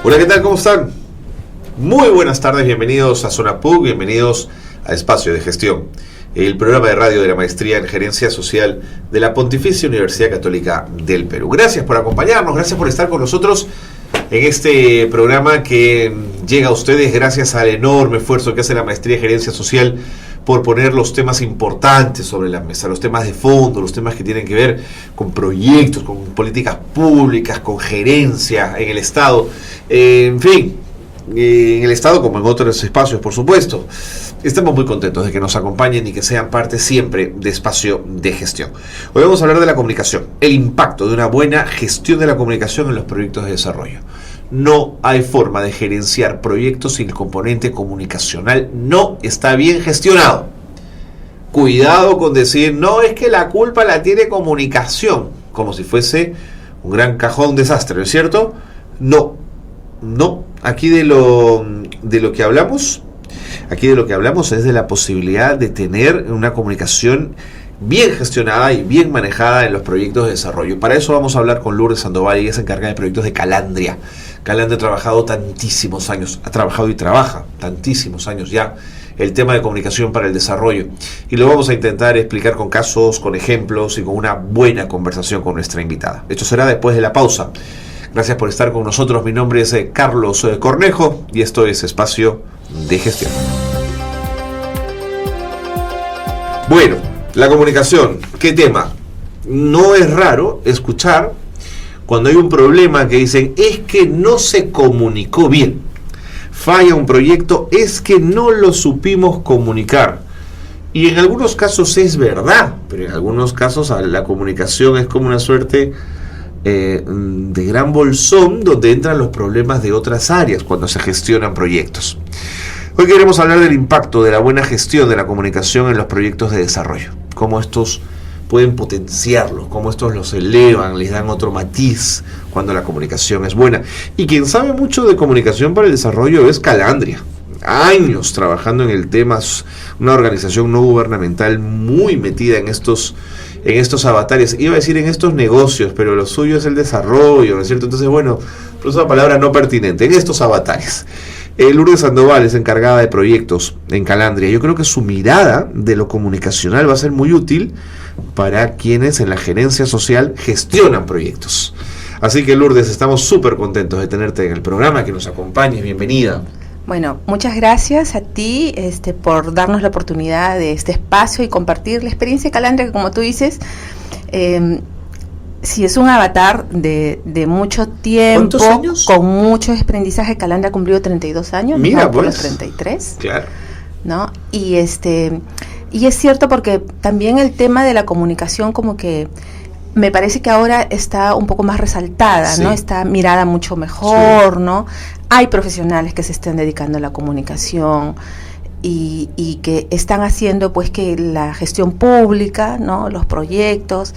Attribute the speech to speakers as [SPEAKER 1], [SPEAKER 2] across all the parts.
[SPEAKER 1] Hola, ¿qué tal? ¿Cómo están? Muy buenas tardes, bienvenidos a Zona PUC, bienvenidos a Espacio de Gestión, el programa de radio de la Maestría en Gerencia Social de la Pontificia Universidad Católica del Perú. Gracias por acompañarnos, gracias por estar con nosotros en este programa que llega a ustedes gracias al enorme esfuerzo que hace la Maestría en Gerencia Social por poner los temas importantes sobre la mesa, los temas de fondo, los temas que tienen que ver con proyectos, con políticas públicas, con gerencia en el Estado, en fin, en el Estado como en otros espacios, por supuesto. Estamos muy contentos de que nos acompañen y que sean parte siempre de Espacio de Gestión. Hoy vamos a hablar de la comunicación, el impacto de una buena gestión de la comunicación en los proyectos de desarrollo. No hay forma de gerenciar proyectos si el componente comunicacional no está bien gestionado. Cuidado con decir, no, es que la culpa la tiene comunicación, como si fuese un gran cajón desastre, ¿no es cierto? No. Aquí de lo que hablamos es de la posibilidad de tener una comunicación bien gestionada y bien manejada en los proyectos de desarrollo. Para eso vamos a hablar con Lourdes Sandoval, ella se encarga de proyectos de Calandria. Calandria ha trabajado tantísimos años, ha trabajado y trabaja tantísimos años ya el tema de comunicación para el desarrollo. Y lo vamos a intentar explicar con casos, con ejemplos y con una buena conversación con nuestra invitada. Esto será después de la pausa. Gracias por estar con nosotros. Mi nombre es Carlos Cornejo y esto es Espacio de Gestión. Bueno, la comunicación, ¿qué tema? No es raro escuchar cuando hay un problema que dicen, es que no se comunicó bien. Falla un proyecto, es que no lo supimos comunicar. Y en algunos casos es verdad, pero en algunos casos la comunicación es como una suerte de gran bolsón donde entran los problemas de otras áreas cuando se gestionan proyectos. Hoy queremos hablar del impacto de la buena gestión de la comunicación en los proyectos de desarrollo, cómo estos pueden potenciarlos, cómo estos los elevan, les dan otro matiz cuando la comunicación es buena. Y quien sabe mucho de comunicación para el desarrollo es Calandria. Años trabajando en el tema, una organización no gubernamental muy metida en estos avatares, iba a decir en estos negocios, pero lo suyo es el desarrollo, ¿no es cierto? Entonces, bueno, pero es una palabra no pertinente, en estos avatares. Lourdes Sandoval es encargada de proyectos en Calandria. Yo creo que su mirada de lo comunicacional va a ser muy útil para quienes en la gerencia social gestionan proyectos. Así que, Lourdes, estamos súper contentos de tenerte en el programa, que nos acompañes, bienvenida.
[SPEAKER 2] Bueno, muchas gracias a ti por darnos la oportunidad de este espacio y compartir la experiencia de Calandria, que como tú dices, sí es un avatar de mucho tiempo.
[SPEAKER 1] ¿Cuántos años?
[SPEAKER 2] Con mucho aprendizaje. Calandria ha cumplido 32 años,
[SPEAKER 1] mira,
[SPEAKER 2] ¿no? Por
[SPEAKER 1] pues,
[SPEAKER 2] los 33.
[SPEAKER 1] Claro.
[SPEAKER 2] ¿No? Y es cierto porque también el tema de la comunicación como que me parece que ahora está un poco más resaltada, sí. ¿No? Está mirada mucho mejor, sí. ¿No? Hay profesionales que se están dedicando a la comunicación y que están haciendo pues que la gestión pública, ¿no? Los proyectos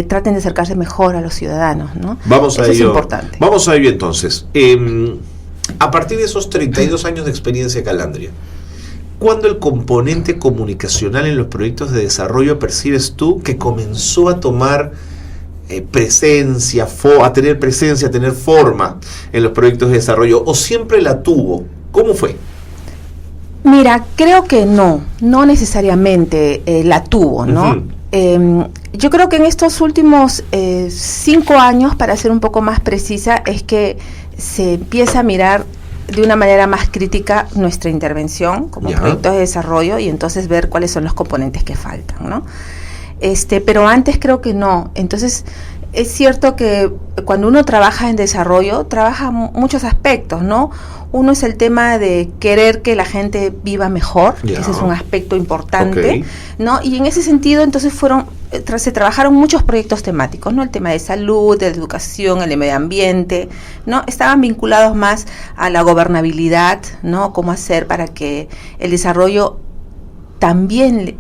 [SPEAKER 2] traten de acercarse mejor a los ciudadanos, ¿no?
[SPEAKER 1] Vamos a
[SPEAKER 2] ello.
[SPEAKER 1] Es
[SPEAKER 2] importante.
[SPEAKER 1] Vamos a ello entonces. A partir de esos 32 años de experiencia Calandria, ¿cuándo el componente comunicacional en los proyectos de desarrollo percibes tú que comenzó a tomar presencia, a tener presencia, a tener forma en los proyectos de desarrollo, o siempre la tuvo? ¿Cómo fue?
[SPEAKER 2] Mira, creo que no necesariamente la tuvo, ¿no? Uh-huh. Yo creo que en estos últimos 5 años, para ser un poco más precisa, es que se empieza a mirar de una manera más crítica nuestra intervención como proyectos de desarrollo y entonces ver cuáles son los componentes que faltan, ¿no? Pero antes creo que no. Entonces es cierto que cuando uno trabaja en desarrollo, trabaja muchos aspectos, ¿no? Uno es el tema de querer que la gente viva mejor, ese es un aspecto importante, ¿no? Y en ese sentido entonces se trabajaron muchos proyectos temáticos, ¿no? El tema de salud, de educación, el de medio ambiente, ¿no? Estaban vinculados más a la gobernabilidad, ¿no? Cómo hacer para que el desarrollo también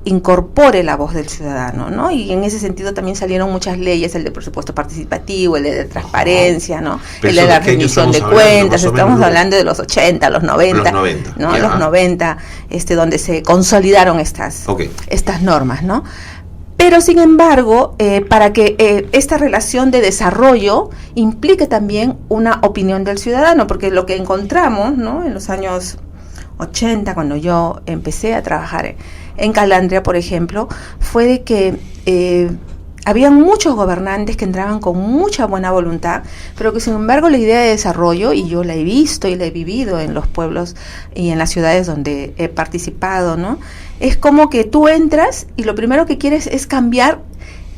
[SPEAKER 2] incorpore la voz del ciudadano, ¿no? Y en ese sentido también salieron muchas leyes, el de presupuesto participativo, el de transparencia, ¿no? El de la rendición de cuentas, estamos hablando de los 80, los 90, ¿no? Los 90, donde se consolidaron estas normas, ¿no? Pero sin embargo, para que esta relación de desarrollo implique también una opinión del ciudadano, porque lo que encontramos, ¿no?, en los años 80, cuando yo empecé a trabajar en Calandria, por ejemplo, fue de que habían muchos gobernantes que entraban con mucha buena voluntad, pero que sin embargo la idea de desarrollo, y yo la he visto y la he vivido en los pueblos y en las ciudades donde he participado, ¿no?, es como que tú entras y lo primero que quieres es cambiar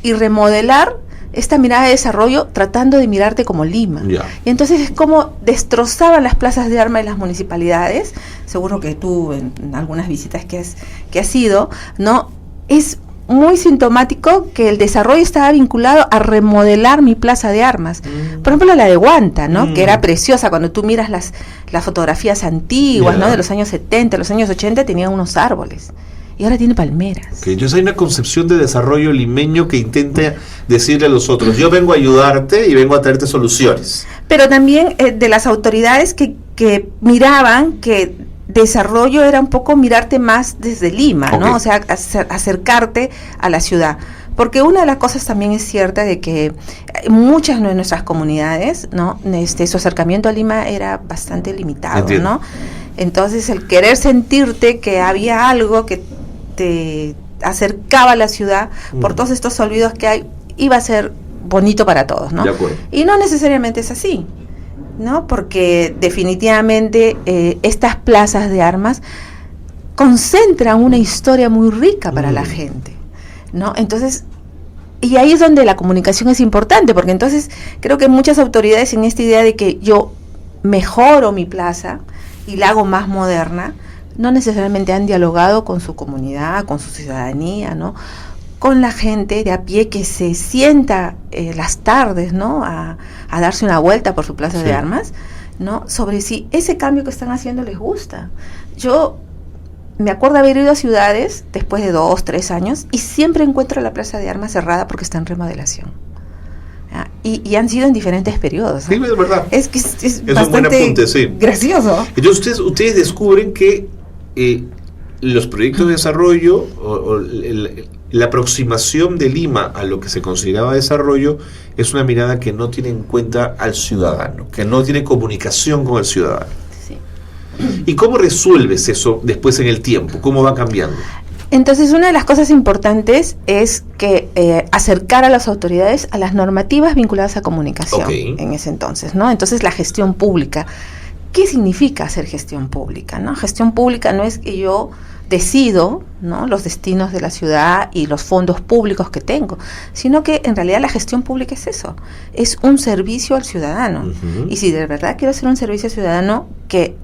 [SPEAKER 2] y remodelar esta mirada de desarrollo tratando de mirarte como Lima.
[SPEAKER 1] Yeah.
[SPEAKER 2] Y entonces es como destrozaban las plazas de armas de las municipalidades. Seguro que tú en algunas visitas que has ido, ¿no?, es muy sintomático que el desarrollo estaba vinculado a remodelar mi plaza de armas. Por ejemplo, la de Guanta, ¿no?, que era preciosa. Cuando tú miras las fotografías antiguas, ¿no?, de los años 70, los años 80, tenían unos árboles. Y ahora tiene palmeras.
[SPEAKER 1] Okay, entonces hay una concepción de desarrollo limeño que intenta decirle a los otros, yo vengo a ayudarte y vengo a traerte soluciones.
[SPEAKER 2] Pero también de las autoridades que miraban que desarrollo era un poco mirarte más desde Lima, okay, ¿no? O sea, acercarte a la ciudad. Porque una de las cosas también es cierta de que muchas de nuestras comunidades, ¿no?, su acercamiento a Lima era bastante limitado. Entiendo. ¿No? Entonces, el querer sentirte que había algo que te acercaba a la ciudad por todos estos olvidos que hay, iba a ser bonito para todos, ¿no?
[SPEAKER 1] De acuerdo.
[SPEAKER 2] Y no necesariamente es así, ¿no? Porque definitivamente estas plazas de armas concentran una historia muy rica para la gente, ¿no? Entonces, y ahí es donde la comunicación es importante, porque entonces creo que muchas autoridades en esta idea de que yo mejoro mi plaza y la hago más moderna, no necesariamente han dialogado con su comunidad, con su ciudadanía, ¿no?, con la gente de a pie que se sienta las tardes, ¿no?, a darse una vuelta por su plaza de armas, ¿no?, sobre si ese cambio que están haciendo les gusta. Yo me acuerdo haber ido a ciudades después de 2, 3 años y siempre encuentro la plaza de armas cerrada porque está en remodelación. Y han sido en diferentes periodos, ¿no?
[SPEAKER 1] Sí, es verdad.
[SPEAKER 2] Es que es
[SPEAKER 1] bastante un buen apunte, sí,
[SPEAKER 2] gracioso.
[SPEAKER 1] Entonces ustedes descubren que los proyectos de desarrollo la aproximación de Lima a lo que se consideraba desarrollo es una mirada que no tiene en cuenta al ciudadano, que no tiene comunicación con el ciudadano.
[SPEAKER 2] Sí.
[SPEAKER 1] ¿Y cómo resuelves eso después en el tiempo? ¿Cómo va cambiando?
[SPEAKER 2] Entonces, una de las cosas importantes es que acercar a las autoridades a las normativas vinculadas a comunicación, okay, en ese entonces, ¿no? Entonces, la gestión pública. ¿Qué significa hacer gestión pública, no? Gestión pública no es que yo decido, ¿no?, los destinos de la ciudad y los fondos públicos que tengo, sino que en realidad la gestión pública es eso, es un servicio al ciudadano. Uh-huh. Y si de verdad quiero hacer un servicio al ciudadano que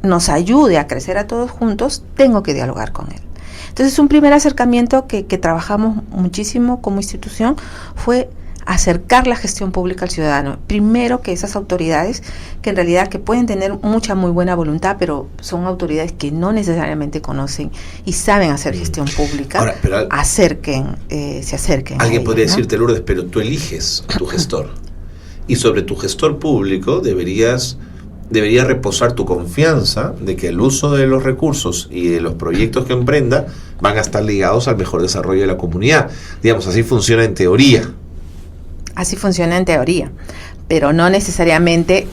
[SPEAKER 2] nos ayude a crecer a todos juntos, tengo que dialogar con él. Entonces, un primer acercamiento que trabajamos muchísimo como institución fue acercar la gestión pública al ciudadano. Primero que esas autoridades, que en realidad que pueden tener mucha, muy buena voluntad, pero son autoridades que no necesariamente conocen y saben hacer gestión pública. Ahora, pero se acerquen.
[SPEAKER 1] Alguien podría decirte, Lourdes, pero tú eliges a tu gestor. Y sobre tu gestor público debería reposar tu confianza de que el uso de los recursos y de los proyectos que emprenda van a estar ligados al mejor desarrollo de la comunidad. Digamos, así funciona en teoría.
[SPEAKER 2] Así funciona en teoría, pero no necesariamente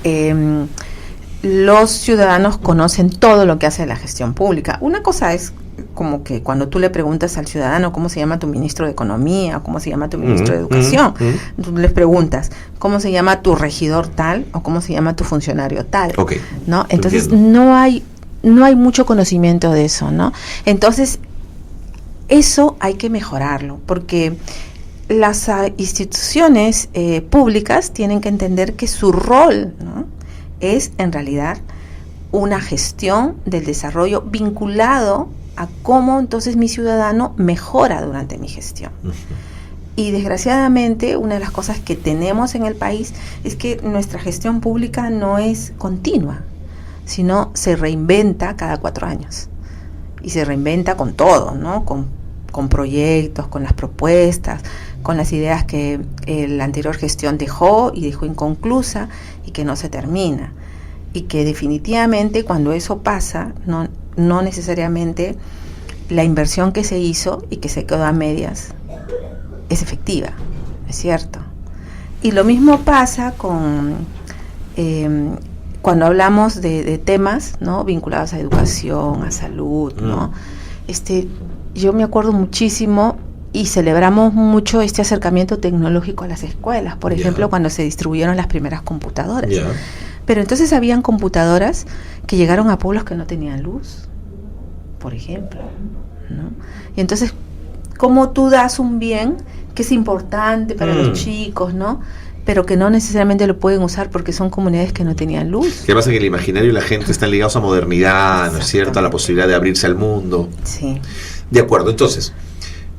[SPEAKER 2] los ciudadanos conocen todo lo que hace la gestión pública. Una cosa es como que cuando tú le preguntas al ciudadano cómo se llama tu ministro de Economía o cómo se llama tu ministro de Educación, tú les preguntas cómo se llama tu regidor tal o cómo se llama tu funcionario tal, okay, ¿no? Entonces no hay mucho conocimiento de eso, ¿no? Entonces eso hay que mejorarlo, porque las instituciones públicas tienen que entender que su rol, ¿no?, es en realidad una gestión del desarrollo vinculado a cómo entonces mi ciudadano mejora durante mi gestión. Uh-huh. Y desgraciadamente una de las cosas que tenemos en el país es que nuestra gestión pública no es continua, sino se reinventa cada 4 años. Y se reinventa con todo, ¿no?, con proyectos, con las propuestas, con las ideas que la anterior gestión dejó inconclusa y que no se termina. Y que definitivamente cuando eso pasa, no necesariamente la inversión que se hizo y que se quedó a medias es efectiva, ¿es cierto? Y lo mismo pasa con cuando hablamos de temas, ¿no?, vinculados a educación, a salud, ¿no? Yo me acuerdo muchísimo y celebramos mucho este acercamiento tecnológico a las escuelas, por ejemplo, cuando se distribuyeron las primeras computadoras. Pero entonces habían computadoras que llegaron a pueblos que no tenían luz, por ejemplo, ¿no? Y entonces, ¿cómo tú das un bien que es importante para los chicos, ¿no?, pero que no necesariamente lo pueden usar porque son comunidades que no tenían luz?
[SPEAKER 1] ¿Qué pasa? Que el imaginario de la gente están ligados a modernidad, ¿no es cierto?, a la posibilidad de abrirse al mundo.
[SPEAKER 2] Sí.
[SPEAKER 1] De acuerdo, entonces,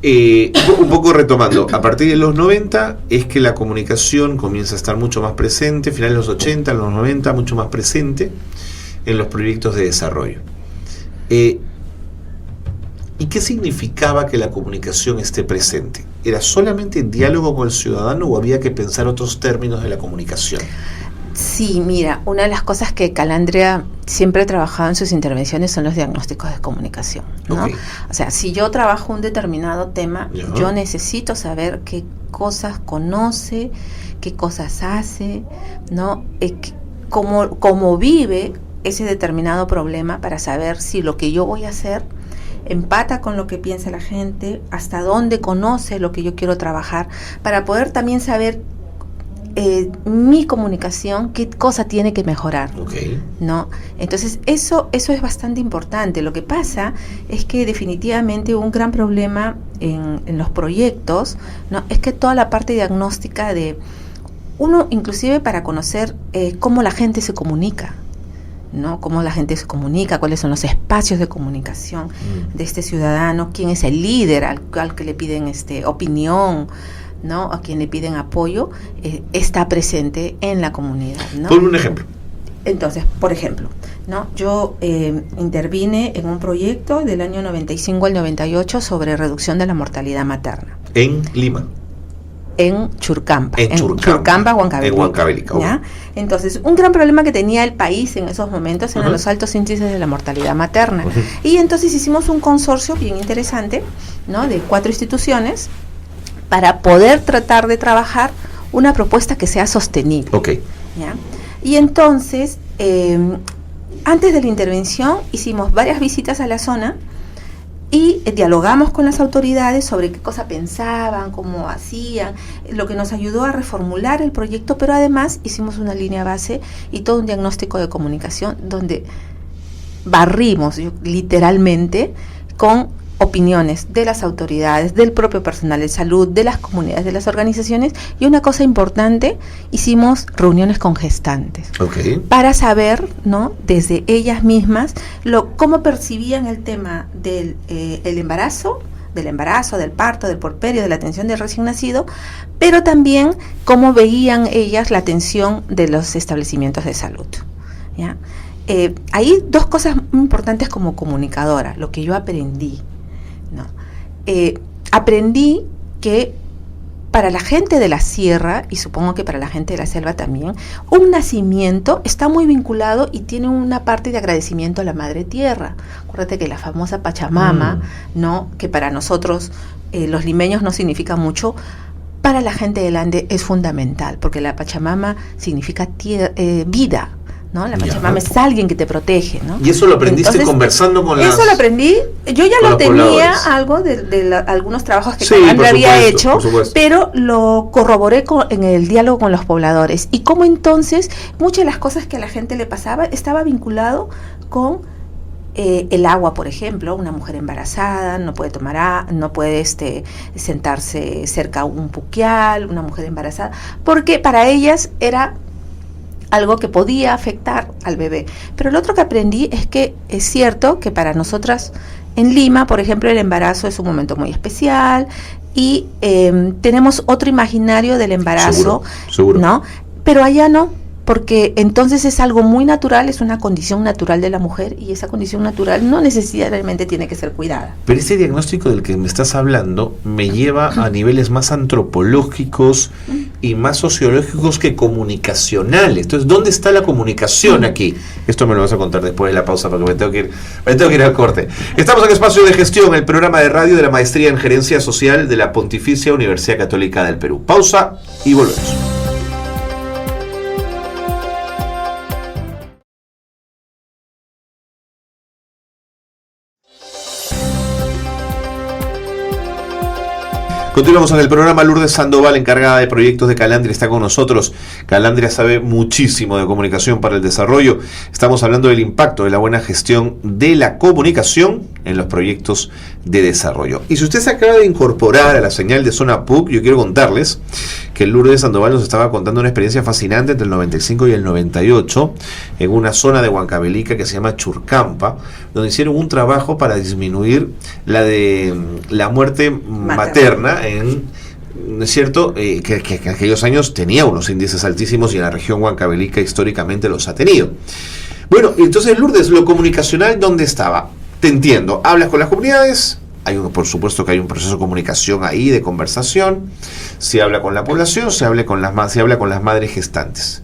[SPEAKER 1] un poco retomando, a partir de los 90 es que la comunicación comienza a estar mucho más presente, finales de los 80, los 90, mucho más presente en los proyectos de desarrollo. ¿Y qué significaba que la comunicación esté presente? ¿Era solamente diálogo con el ciudadano o había que pensar otros términos de la comunicación?
[SPEAKER 2] Sí, mira, una de las cosas que Calandria siempre ha trabajado en sus intervenciones son los diagnósticos de comunicación, ¿no? Okay. O sea, si yo trabajo un determinado tema, yo necesito saber qué cosas conoce, qué cosas hace, ¿no? Cómo vive ese determinado problema, para saber si lo que yo voy a hacer empata con lo que piensa la gente, hasta dónde conoce lo que yo quiero trabajar, para poder también saber mi comunicación, qué cosa tiene que mejorar, ¿no? Entonces eso es bastante importante. Lo que pasa es que definitivamente un gran problema en los proyectos, ¿no?, es que toda la parte diagnóstica de uno, inclusive para conocer cómo la gente se comunica, ¿no?, cómo la gente se comunica, cuáles son los espacios de comunicación de este ciudadano, quién es el líder al que le piden opinión, ¿no?, a quien le piden apoyo, está presente en la comunidad, ¿no?
[SPEAKER 1] Ponme un ejemplo.
[SPEAKER 2] Entonces, por ejemplo, ¿no?, yo intervine en un proyecto del año 95 al 98 sobre reducción de la mortalidad materna.
[SPEAKER 1] ¿En Lima?
[SPEAKER 2] En Churcampa, Huancavelica. ¿Ya? Entonces, un gran problema que tenía el país en esos momentos eran los altos índices de la mortalidad materna. Y entonces hicimos un consorcio bien interesante, ¿no?, de 4 instituciones, para poder tratar de trabajar una propuesta que sea sostenible. ¿Ya? Y entonces, antes de la intervención, hicimos varias visitas a la zona y dialogamos con las autoridades sobre qué cosa pensaban, cómo hacían, lo que nos ayudó a reformular el proyecto, pero además hicimos una línea base y todo un diagnóstico de comunicación donde barrimos literalmente con opiniones de las autoridades, del propio personal de salud, de las comunidades, de las organizaciones, y una cosa importante, hicimos reuniones con gestantes para saber, ¿no?, desde ellas mismas cómo percibían el tema del embarazo, del parto, del puerperio, de la atención del recién nacido, pero también cómo veían ellas la atención de los establecimientos de salud, ¿ya? Hay 2 cosas muy importantes como comunicadora, lo que yo aprendí, ¿no? Aprendí que para la gente de la sierra, y supongo que para la gente de la selva también, un nacimiento está muy vinculado y tiene una parte de agradecimiento a la madre tierra. Acuérdate que la famosa Pachamama, ¿no?, que para nosotros los limeños no significa mucho, para la gente del Ande es fundamental, porque la Pachamama significa vida, ¿no? La Pachamama es alguien que te protege, ¿no?
[SPEAKER 1] ¿Y eso lo aprendiste entonces, conversando con las...
[SPEAKER 2] Eso lo aprendí, yo ya lo tenía algo de algunos trabajos que Calandria había hecho, pero lo corroboré en el diálogo con los pobladores, y cómo entonces muchas de las cosas que a la gente le pasaba estaba vinculado con el agua, por ejemplo. Una mujer embarazada no puede no puede sentarse cerca a un puquial, una mujer embarazada, porque para ellas era algo que podía afectar al bebé. Pero lo otro que aprendí es que es cierto que para nosotras en Lima, por ejemplo, el embarazo es un momento muy especial y tenemos otro imaginario del embarazo,
[SPEAKER 1] seguro.
[SPEAKER 2] ¿no? Pero allá no. porque entonces es algo muy natural, es una condición natural de la mujer, y esa condición natural no necesariamente tiene que ser cuidada.
[SPEAKER 1] Pero ese diagnóstico del que me estás hablando me lleva a niveles más antropológicos y más sociológicos que comunicacionales. Entonces, ¿dónde está la comunicación aquí? Esto me lo vas a contar después de la pausa, porque me tengo que ir al corte. Estamos en Espacio de Gestión, el programa de radio de la Maestría en Gerencia Social de la Pontificia Universidad Católica del Perú. Pausa y volvemos. Continuamos en el programa. Lourdes Sandoval, encargada de proyectos de Calandria, está con nosotros. Calandria sabe muchísimo de comunicación para el desarrollo. Estamos hablando del impacto de la buena gestión de la comunicación en los proyectos de desarrollo. Y si usted se acaba de incorporar a la señal de Zona PUC, yo quiero contarles que Lourdes Sandoval nos estaba contando una experiencia fascinante entre el 95 y el 98 en una zona de Huancavelica que se llama Churcampa, donde hicieron un trabajo para disminuir la muerte materna ¿no es cierto? Que en aquellos años tenía unos índices altísimos, y en la región huancavelica históricamente los ha tenido. Bueno, entonces, Lourdes, lo comunicacional, ¿dónde estaba? Te entiendo, hablas con las comunidades, por supuesto que hay un proceso de comunicación ahí, de conversación, se habla con la población, se habla con las madres gestantes,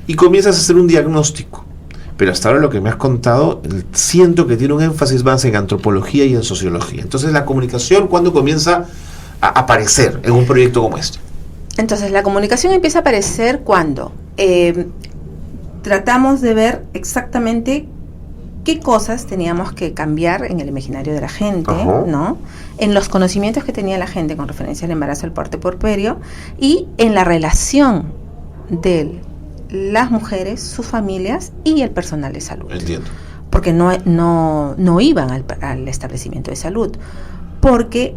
[SPEAKER 1] y comienzas a hacer un diagnóstico. Pero hasta ahora lo que me has contado, siento que tiene un énfasis más en antropología y en sociología. Entonces, la comunicación, ¿cuándo comienza a aparecer en un proyecto como este?
[SPEAKER 2] Entonces, la comunicación empieza a aparecer cuando tratamos de ver exactamente qué cosas teníamos que cambiar en el imaginario de la gente, ¿no? En los conocimientos que tenía la gente con referencia al embarazo, al parto y puerperio, y en la relación de las mujeres, sus familias y el personal de salud.
[SPEAKER 1] Entiendo.
[SPEAKER 2] Porque no iban al establecimiento de salud. Porque,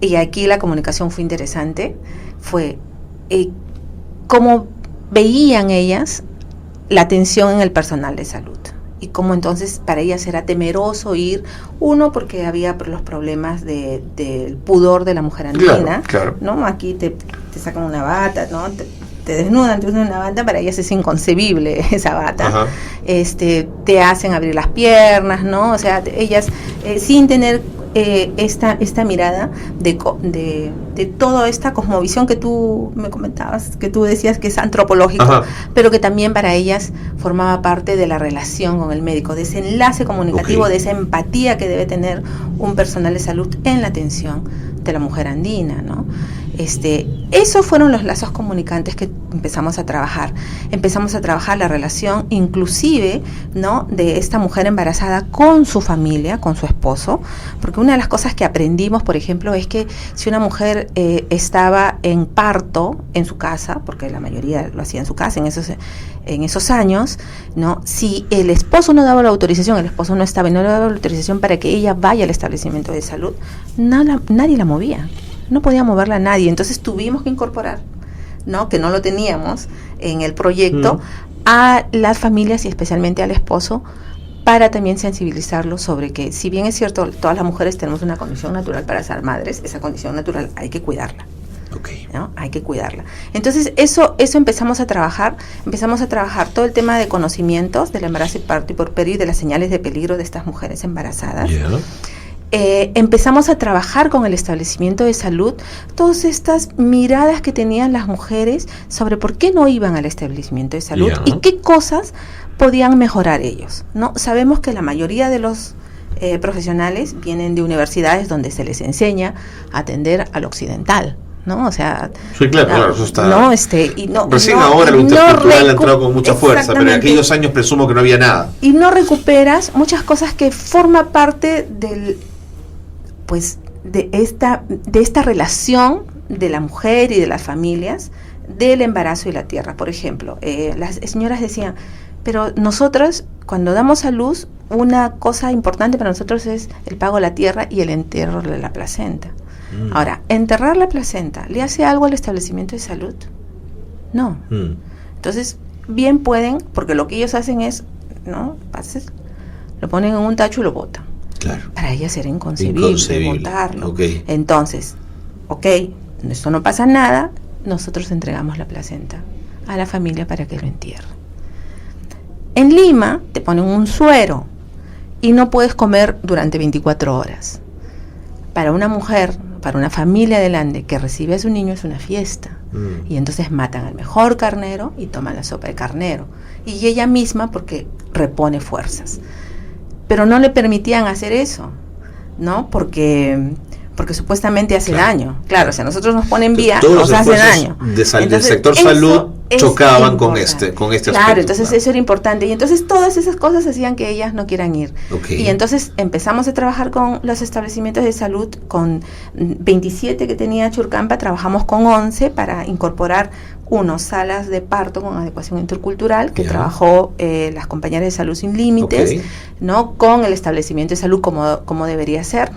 [SPEAKER 2] y aquí la comunicación fue interesante, fue cómo veían ellas la atención en el personal de salud. Y cómo entonces para ellas era temeroso ir, uno, porque había los problemas del pudor de la mujer andina,
[SPEAKER 1] claro.
[SPEAKER 2] ¿no? Aquí te sacan una bata, ¿no? Te desnudan, te usan una bata, para ellas es inconcebible esa bata.
[SPEAKER 1] Ajá.
[SPEAKER 2] Te hacen abrir las piernas, ¿no? O sea, ellas sin tener esta mirada de toda esta cosmovisión que tú me comentabas, que tú decías que es antropológico,
[SPEAKER 1] Ajá.
[SPEAKER 2] pero que también para ellas formaba parte de la relación con el médico, de ese enlace comunicativo, de esa empatía que debe tener un personal de salud en la atención de la mujer andina, ¿no? Esos fueron los lazos comunicantes que empezamos a trabajar. Empezamos a trabajar la relación inclusive, ¿no?, de esta mujer embarazada con su familia, con su esposo, porque una de las cosas que aprendimos, por ejemplo, es que si una mujer estaba en parto en su casa, porque la mayoría lo hacía en su casa en esos años, ¿no?, si el esposo no daba la autorización, el esposo no estaba y no le daba la autorización para que ella vaya al establecimiento de salud, nadie la movía. No podía moverla a nadie, entonces tuvimos que incorporar, ¿no?, que no lo teníamos en el proyecto, a las familias y especialmente al esposo, para también sensibilizarlo sobre que, si bien es cierto, todas las mujeres tenemos una condición natural para ser madres, esa condición natural hay que cuidarla. ¿No? Hay que cuidarla. Entonces, eso empezamos a trabajar todo el tema de conocimientos del embarazo y parto y puerperio y de las señales de peligro de estas mujeres embarazadas. Yeah. Empezamos a trabajar con el establecimiento de salud todas estas miradas que tenían las mujeres sobre por qué no iban al establecimiento de salud y qué cosas podían mejorar ellos, ¿no? Sabemos que la mayoría de los profesionales vienen de universidades donde se les enseña a atender al occidental, ¿no? O sea,
[SPEAKER 1] sí, claro, eso está.
[SPEAKER 2] No,
[SPEAKER 1] recién ahora lo intercultural ha entrado con mucha fuerza, pero en aquellos años presumo que no había nada.
[SPEAKER 2] Y no recuperas muchas cosas que forman parte de esta relación de la mujer y de las familias, del embarazo y la tierra. Por ejemplo, las señoras decían, pero nosotros, cuando damos a luz, una cosa importante para nosotros es el pago de la tierra y el entierro de la placenta. Ahora, ¿enterrar la placenta le hace algo al establecimiento de salud? No. Entonces, bien pueden, porque lo que ellos hacen es, ¿no?, lo ponen en un tacho y lo botan. Claro. Para ellas era inconcebible botarlo. Okay. Entonces, esto no pasa nada, nosotros entregamos la placenta. a la familia para que lo entierre. En Lima te ponen un suero y no puedes comer durante 24 horas. Para una mujer, para una familia del Ande que recibe a su niño es una fiesta. Y entonces matan al mejor carnero y toman la sopa de carnero. Y ella misma porque repone fuerzas. Pero no le permitían hacer eso, ¿no? Porque supuestamente hace daño. Claro, o sea, nosotros nos ponen vía, nos hace daño.
[SPEAKER 1] Del sector salud chocaban con este aspecto.
[SPEAKER 2] Claro, entonces eso era importante. Y entonces todas esas cosas hacían que ellas no quieran ir. Y entonces empezamos a trabajar con los establecimientos de salud, con 27 que tenía Churcampa, trabajamos con 11 para incorporar salas de parto con adecuación intercultural que trabajó las compañeras de Salud Sin Límites, ¿no? Con el establecimiento de salud como debería ser.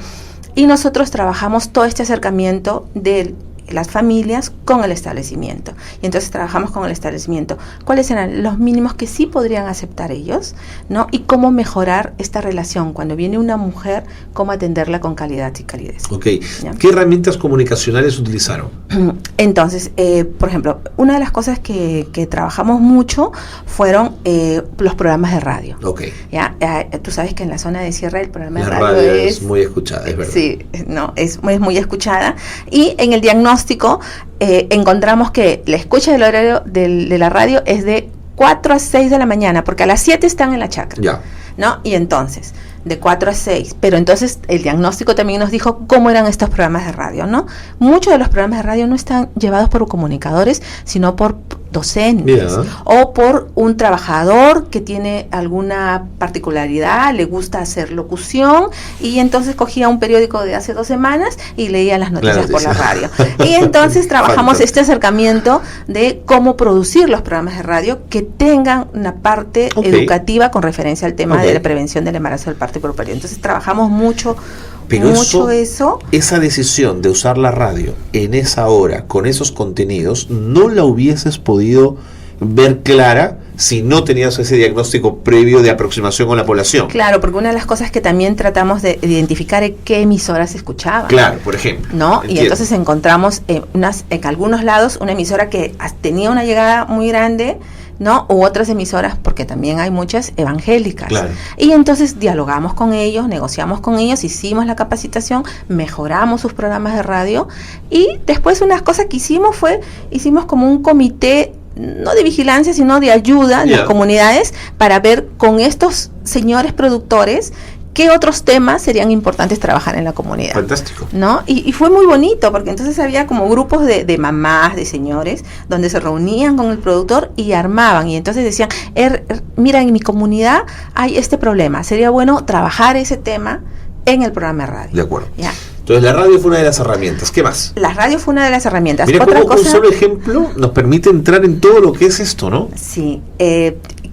[SPEAKER 2] Y nosotros trabajamos todo este acercamiento de las familias con el establecimiento. Y entonces trabajamos con el establecimiento. ¿Cuáles eran los mínimos que sí podrían aceptar ellos, ¿no? Y cómo mejorar esta relación. Cuando viene una mujer, cómo atenderla con calidad y calidez.
[SPEAKER 1] ¿Ya? ¿Qué herramientas comunicacionales utilizaron?
[SPEAKER 2] Entonces, por ejemplo, una de las cosas que trabajamos mucho fueron los programas de radio. ¿Ya? Tú sabes que en la zona de Sierra el programa de radio
[SPEAKER 1] es muy escuchada, es verdad.
[SPEAKER 2] Sí, es muy escuchada. Y en el diagnóstico encontramos que la escucha del horario de la radio es de 4 a 6 de la mañana, porque a las 7 están en la chacra, ¿no? Y entonces, de 4 a 6, pero entonces el diagnóstico también nos dijo cómo eran estos programas de radio, ¿no? Muchos de los programas de radio no están llevados por comunicadores, sino por docentes o por un trabajador que tiene alguna particularidad, le gusta hacer locución y entonces cogía un periódico de hace 2 semanas y leía las noticias por la radio. Y entonces trabajamos este acercamiento de cómo producir los programas de radio que tengan una parte educativa con referencia al tema de la prevención del embarazo, del parto y puerperio. Entonces trabajamos mucho.
[SPEAKER 1] Pero esa decisión de usar la radio en esa hora, con esos contenidos, no la hubieses podido ver clara si no tenías ese diagnóstico previo de aproximación con la población.
[SPEAKER 2] Claro, porque una de las cosas que también tratamos de identificar es qué emisoras se escuchaban.
[SPEAKER 1] Claro, por ejemplo.
[SPEAKER 2] ¿No? Entiendo. Y entonces encontramos en algunos lados una emisora que tenía una llegada muy grande, ¿no? U otras emisoras, porque también hay muchas evangélicas.
[SPEAKER 1] Claro.
[SPEAKER 2] Y entonces dialogamos con ellos, negociamos con ellos, hicimos la capacitación, mejoramos sus programas de radio y después unas cosas que hicimos como un comité, no de vigilancia, sino de ayuda de las comunidades para ver con estos señores productores qué otros temas serían importantes trabajar en la comunidad.
[SPEAKER 1] Fantástico.
[SPEAKER 2] ¿No? Y fue muy bonito, porque entonces había como grupos de mamás, de señores, donde se reunían con el productor y armaban, y entonces decían, mira, en mi comunidad hay este problema, sería bueno trabajar ese tema en el programa de radio.
[SPEAKER 1] De acuerdo.
[SPEAKER 2] ¿Ya?
[SPEAKER 1] Entonces la radio fue una de las herramientas. ¿Qué más?
[SPEAKER 2] La radio fue una de las herramientas.
[SPEAKER 1] Mira, cómo un solo ejemplo nos permite entrar en todo lo que es esto, ¿no?
[SPEAKER 2] Sí,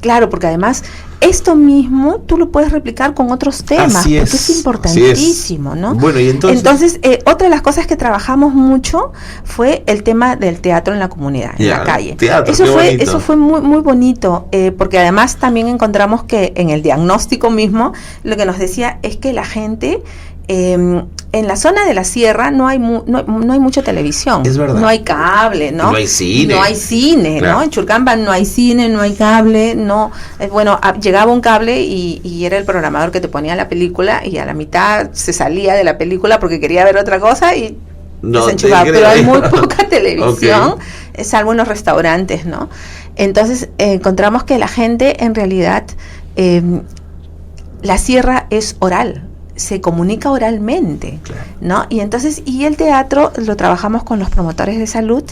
[SPEAKER 2] claro, porque además esto mismo tú lo puedes replicar con otros temas, porque es importantísimo, ¿no?
[SPEAKER 1] Bueno, y entonces
[SPEAKER 2] otra de las cosas que trabajamos mucho fue el tema del teatro en la comunidad, en la calle. Eso fue muy, muy bonito, porque además también encontramos que en el diagnóstico mismo lo que nos decía es que la gente en la zona de la sierra no hay mucha televisión.
[SPEAKER 1] Es verdad.
[SPEAKER 2] No hay cable, ¿no?
[SPEAKER 1] No hay cine.
[SPEAKER 2] No hay cine, claro. ¿No? En Churcampa no hay cine, no hay cable, no. Llegaba un cable y era el programador que te ponía la película y a la mitad se salía de la película porque quería ver otra cosa y se enchufaba. Pero hay muy poca televisión, salvo en los restaurantes, ¿no? Entonces encontramos que la gente en realidad, la sierra es oral. Se comunica oralmente, ¿no? Y entonces, el teatro lo trabajamos con los promotores de salud,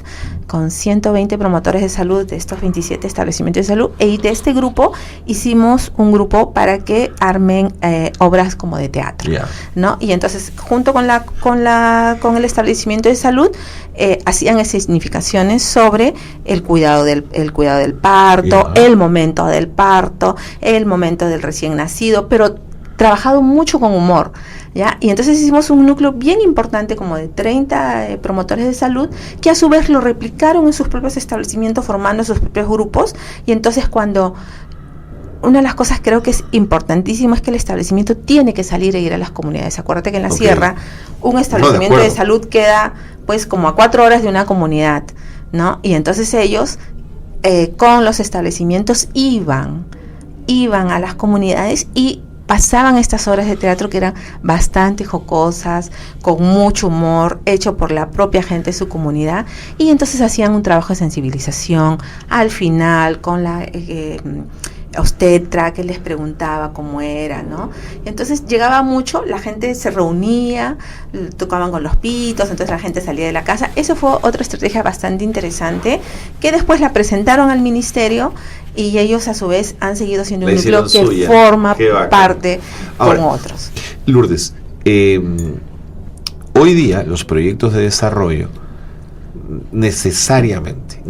[SPEAKER 2] con 120 promotores de salud de estos 27 establecimientos de salud, y de este grupo hicimos un grupo para que armen obras como de teatro, ¿no? Y entonces, junto con el establecimiento de salud, hacían escenificaciones sobre el cuidado del parto, el momento del parto, el momento del recién nacido, pero trabajado mucho con humor, ¿ya? Y entonces hicimos un núcleo bien importante, como de 30 promotores de salud, que a su vez lo replicaron en sus propios establecimientos, formando sus propios grupos. Y entonces una de las cosas creo que es importantísimo es que el establecimiento tiene que salir e ir a las comunidades. Acuérdate que en la sierra un establecimiento de salud queda pues como a 4 horas de una comunidad, ¿no? Y entonces ellos con los establecimientos iban a las comunidades y pasaban estas obras de teatro que eran bastante jocosas, con mucho humor, hecho por la propia gente de su comunidad, y entonces hacían un trabajo de sensibilización al final con la obstetra que les preguntaba cómo era, ¿no? Y entonces llegaba mucho, la gente se reunía, tocaban con los pitos, entonces la gente salía de la casa. Eso fue otra estrategia bastante interesante que después la presentaron al ministerio y ellos a su vez han seguido siendo un núcleo que suya. Forma parte con otros.
[SPEAKER 1] Lourdes, hoy día los proyectos de desarrollo necesariamente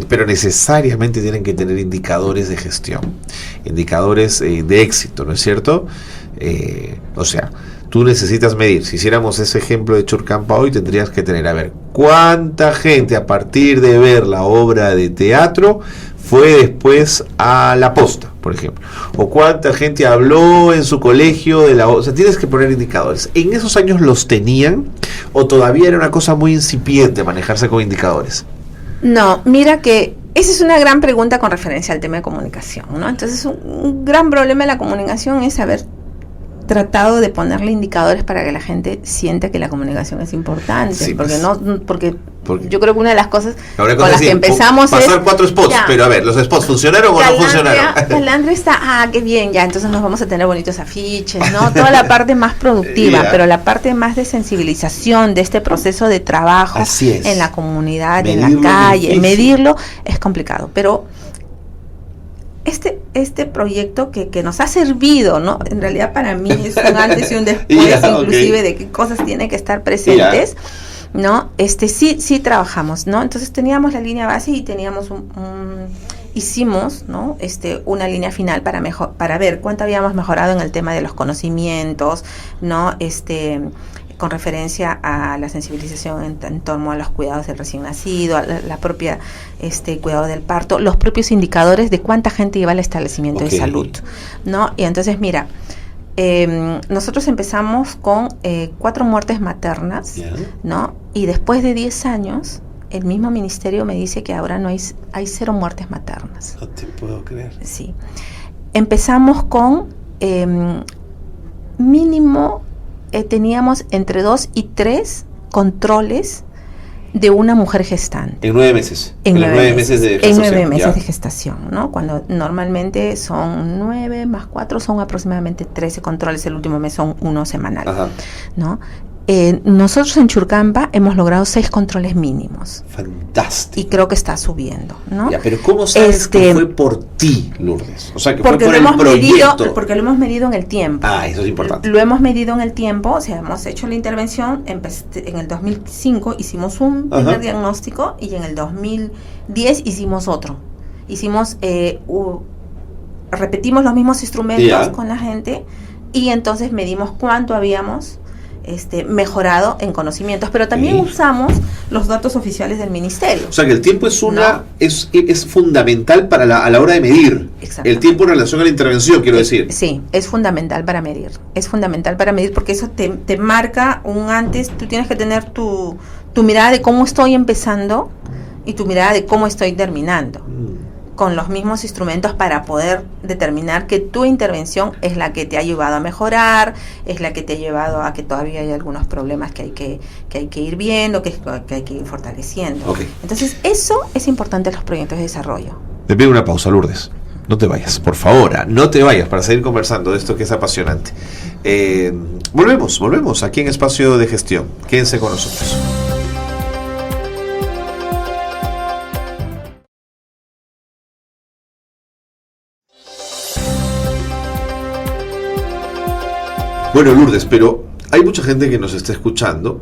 [SPEAKER 1] tienen que tener indicadores de gestión, indicadores de éxito, ¿no es cierto? O sea, tú necesitas medir. Si hiciéramos ese ejemplo de Churcampa hoy, tendrías que tener, a ver, cuánta gente a partir de ver la obra de teatro fue después a la posta, por ejemplo, o cuánta gente habló en su colegio de la obra. O sea, tienes que poner indicadores. ¿En esos años los tenían o todavía era una cosa muy incipiente manejarse con indicadores?
[SPEAKER 2] No, mira que esa es una gran pregunta con referencia al tema de comunicación, ¿no? Entonces, un gran problema de la comunicación es haber tratado de ponerle indicadores para que la gente sienta que la comunicación es importante, sí, porque yo creo que una de las cosas con las que empezamos
[SPEAKER 1] pasar es 4 spots, ya, pero a ver, ¿los spots funcionaron o no funcionaron?
[SPEAKER 2] Calandria está, qué bien, ya, entonces nos vamos a tener bonitos afiches, ¿no? Toda la parte más productiva, pero la parte más de sensibilización de este proceso de trabajo en la comunidad, medirlo en la calle, medirlo es complicado, pero este proyecto que nos ha servido, ¿no? En realidad para mí es un antes y un después, inclusive de qué cosas tienen que estar presentes, ¿no? Sí trabajamos, ¿no? Entonces teníamos la línea base y teníamos hicimos, ¿no? Una línea final para ver cuánto habíamos mejorado en el tema de los conocimientos, ¿no? Con referencia a la sensibilización en torno a los cuidados del recién nacido, a la propia cuidado del parto, los propios indicadores de cuánta gente iba al establecimiento de salud, ¿no? Y entonces, mira, nosotros empezamos con 4 muertes maternas, ¿no? Y después de 10 años, el mismo ministerio me dice que ahora hay 0 muertes maternas.
[SPEAKER 1] No te puedo creer.
[SPEAKER 2] Sí. Empezamos con mínimo... teníamos entre 2 y 3 controles de una mujer gestante.
[SPEAKER 1] En 9 meses. En 9 meses de gestación.
[SPEAKER 2] En 9 meses de gestación, ¿no? Cuando normalmente son 9 más 4 son aproximadamente 13 controles. El último mes son 1 semanal. Ajá. ¿No? Nosotros en Churcampa hemos logrado 6 controles mínimos.
[SPEAKER 1] Fantástico.
[SPEAKER 2] Y creo que está subiendo, ¿no?
[SPEAKER 1] Ya, pero ¿cómo sabes que fue por ti, Lourdes? O sea, que fue por el proyecto.
[SPEAKER 2] Porque lo hemos medido en el tiempo.
[SPEAKER 1] Eso es importante.
[SPEAKER 2] Lo hemos medido en el tiempo, o sea, hemos hecho la intervención, en el 2005 hicimos un primer diagnóstico y en el 2010 hicimos otro. Repetimos los mismos instrumentos con la gente y entonces medimos cuánto habíamos mejorado en conocimientos, pero también usamos los datos oficiales del ministerio.
[SPEAKER 1] O sea que el tiempo es fundamental para a la hora de medir. El tiempo en relación a la intervención, quiero decir.
[SPEAKER 2] Sí, es fundamental para medir. Es fundamental para medir porque eso te marca un antes. Tú tienes que tener tu mirada de cómo estoy empezando y tu mirada de cómo estoy terminando. Con los mismos instrumentos para poder determinar que tu intervención es la que te ha llevado a mejorar, es la que te ha llevado a que todavía hay algunos problemas que hay que ir viendo, que hay que ir fortaleciendo. Entonces, eso es importante en los proyectos de desarrollo.
[SPEAKER 1] Te pido una pausa, Lourdes. No te vayas, por favor, no te vayas para seguir conversando de esto que es apasionante. Volvemos aquí en Espacio de Gestión. Quédense con nosotros. Bueno, Lourdes, pero hay mucha gente que nos está escuchando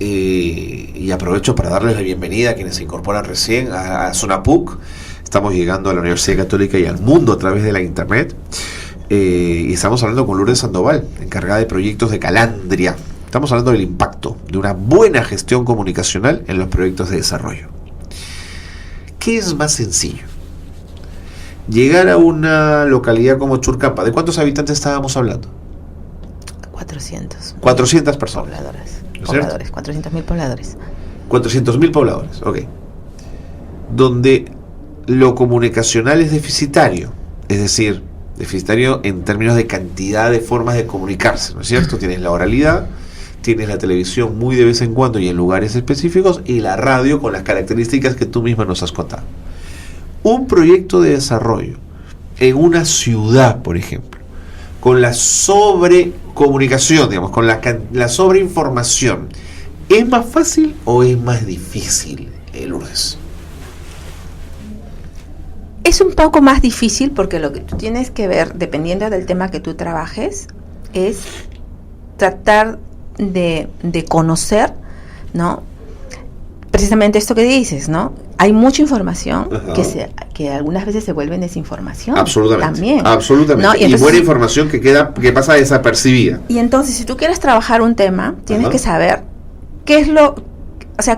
[SPEAKER 1] y aprovecho para darles la bienvenida a quienes se incorporan recién a Zona PUC. Estamos llegando a la Universidad Católica y al mundo a través de la internet y estamos hablando con Lourdes Sandoval, encargada de proyectos de Calandria. Estamos hablando del impacto de una buena gestión comunicacional en los proyectos de desarrollo. ¿Qué es más sencillo? Llegar a una localidad como Churcampa, ¿de cuántos habitantes estábamos hablando? 400 personas.
[SPEAKER 2] Pobladores, 400.000 pobladores.
[SPEAKER 1] 400.000 pobladores, ok. Donde lo comunicacional es deficitario, es decir, deficitario en términos de cantidad de formas de comunicarse, ¿no es cierto? Tienes la oralidad, tienes la televisión muy de vez en cuando y en lugares específicos, y la radio con las características que tú misma nos has contado. Un proyecto de desarrollo en una ciudad, por ejemplo, con la sobrecomunicación, digamos, con la sobreinformación, ¿es más fácil o es más difícil, Lourdes?
[SPEAKER 2] Es un poco más difícil porque lo que tú tienes que ver, dependiendo del tema que tú trabajes, es tratar de conocer, ¿no? Precisamente esto que dices, ¿no? Hay mucha información que algunas veces se vuelve desinformación.
[SPEAKER 1] Absolutamente.
[SPEAKER 2] También.
[SPEAKER 1] Absolutamente. ¿No? Y entonces, buena información que pasa desapercibida.
[SPEAKER 2] Y entonces, si tú quieres trabajar un tema, tienes que saber qué es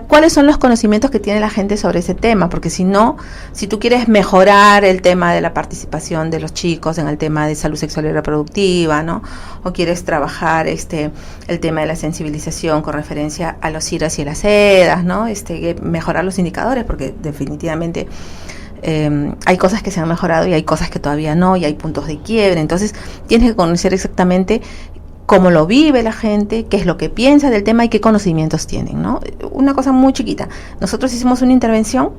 [SPEAKER 2] cuáles son los conocimientos que tiene la gente sobre ese tema, porque si no, si tú quieres mejorar el tema de la participación de los chicos en el tema de salud sexual y reproductiva, ¿no? O quieres trabajar el tema de la sensibilización con referencia a los IRAs y a las EDAs, ¿no? Mejorar los indicadores, porque definitivamente hay cosas que se han mejorado y hay cosas que todavía no, y hay puntos de quiebre. Entonces, tienes que conocer exactamente cómo lo vive la gente, qué es lo que piensa del tema y qué conocimientos tienen, ¿no? Una cosa muy chiquita. Nosotros hicimos una intervención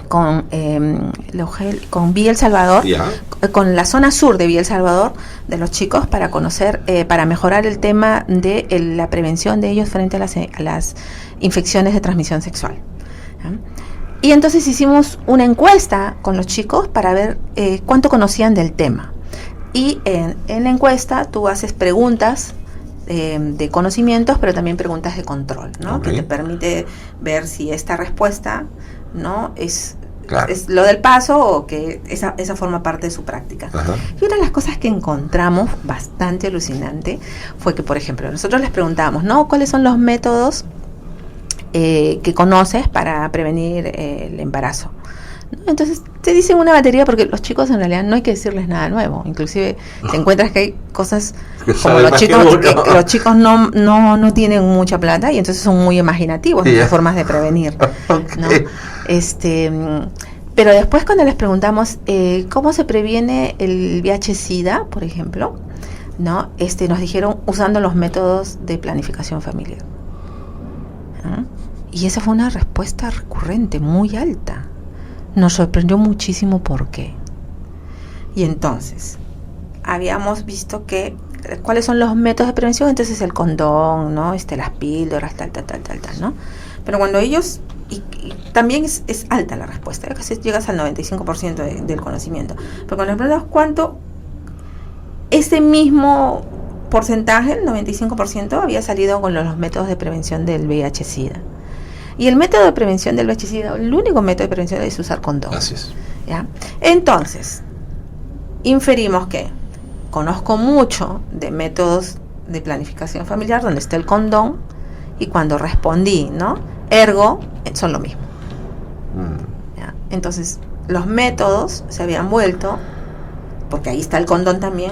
[SPEAKER 2] con Villa El Salvador, con la zona sur de Villa El Salvador, de los chicos, para conocer, para mejorar el tema de la prevención de ellos frente a las infecciones de transmisión sexual. Y entonces hicimos una encuesta con los chicos para ver cuánto conocían del tema. Y en la encuesta tú haces preguntas de conocimientos, pero también preguntas de control, ¿no? Que te permite ver si esta respuesta, ¿no? es lo del paso o que esa forma parte de su práctica. Y una de las cosas que encontramos bastante alucinante fue que, por ejemplo, nosotros les preguntamos, ¿no? ¿Cuáles son los métodos que conoces para prevenir el embarazo? Entonces te dicen una batería, porque los chicos en realidad no hay que decirles nada nuevo. Inclusive te encuentras que hay cosas como los chicos no tienen mucha plata y entonces son muy imaginativos en las formas de prevenir, ¿no? Pero después, cuando les preguntamos cómo se previene el VIH-Sida, por ejemplo, ¿no? Nos dijeron usando los métodos de planificación familiar. Y esa fue una respuesta recurrente muy alta. Nos sorprendió muchísimo por qué. Y entonces, habíamos visto que cuáles son los métodos de prevención. Entonces, el condón, ¿no? Las píldoras, tal, ¿no? Pero cuando ellos, y también es alta la respuesta, casi llegas al 95% del conocimiento. Pero cuando les preguntamos cuánto, ese mismo porcentaje, el 95%, había salido con los métodos de prevención del VIH-Sida. Y el método de prevención del VIH-Sida, el único método de prevención es usar condón.
[SPEAKER 1] Así es.
[SPEAKER 2] ¿Ya? Entonces, inferimos que conozco mucho de métodos de planificación familiar donde está el condón, y cuando respondí, ¿no? Ergo, son lo mismo. ¿Ya? Entonces, los métodos se habían vuelto, porque ahí está el condón también,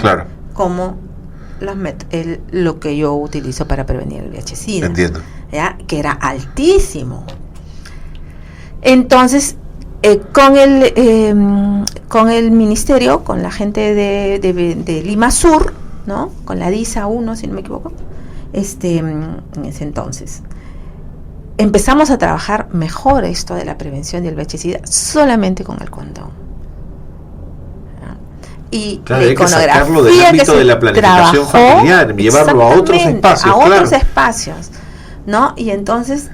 [SPEAKER 2] como lo que yo utilizo para prevenir el VIH-Sida.
[SPEAKER 1] Entiendo.
[SPEAKER 2] ¿Ya? Que era altísimo. Entonces, con el ministerio, con la gente de Lima Sur, ¿no? Con la DISA 1, si no me equivoco, en ese entonces, empezamos a trabajar mejor esto de la prevención del VIH-Sida solamente con el condón. Y
[SPEAKER 1] hay que sacarlo del ámbito de la planificación familiar, llevarlo a otros espacios.
[SPEAKER 2] ¿No? Y entonces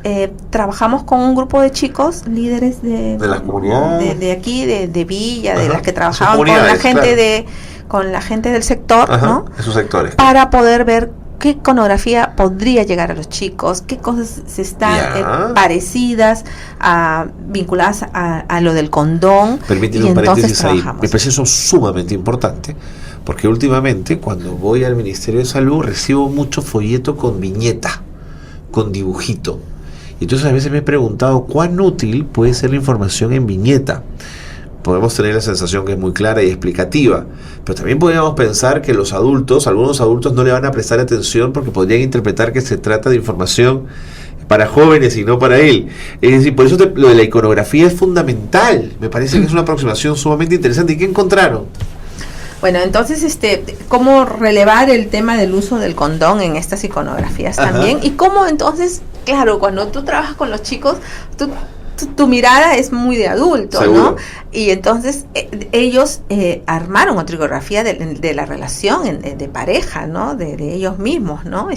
[SPEAKER 2] trabajamos con un grupo de chicos líderes de
[SPEAKER 1] las comunidades,
[SPEAKER 2] de aquí, de Villa, de las que trabajaban con la gente con la gente del sector, ¿no?
[SPEAKER 1] Esos sectores,
[SPEAKER 2] para poder ver qué iconografía podría llegar a los chicos, qué cosas se están parecidas, vinculadas a lo del condón.
[SPEAKER 1] Permíteme un paréntesis ahí. Me parece eso sumamente importante, porque últimamente cuando voy al Ministerio de Salud recibo mucho folleto con viñeta, con dibujito. Y entonces a veces me he preguntado cuán útil puede ser la información en viñeta. Podemos tener la sensación que es muy clara y explicativa, pero también podríamos pensar que algunos adultos no le van a prestar atención porque podrían interpretar que se trata de información para jóvenes y no para él. Es decir, por eso lo de la iconografía es fundamental. Me parece que es una aproximación sumamente interesante. ¿Y qué encontraron?
[SPEAKER 2] Bueno, entonces, cómo relevar el tema del uso del condón en estas iconografías también, y cómo entonces, claro, cuando tú trabajas con los chicos, tu mirada es muy de adulto, ¿seguro? ¿No? Y entonces ellos armaron otra iconografía de la relación de pareja, ¿no? De ellos mismos, ¿no?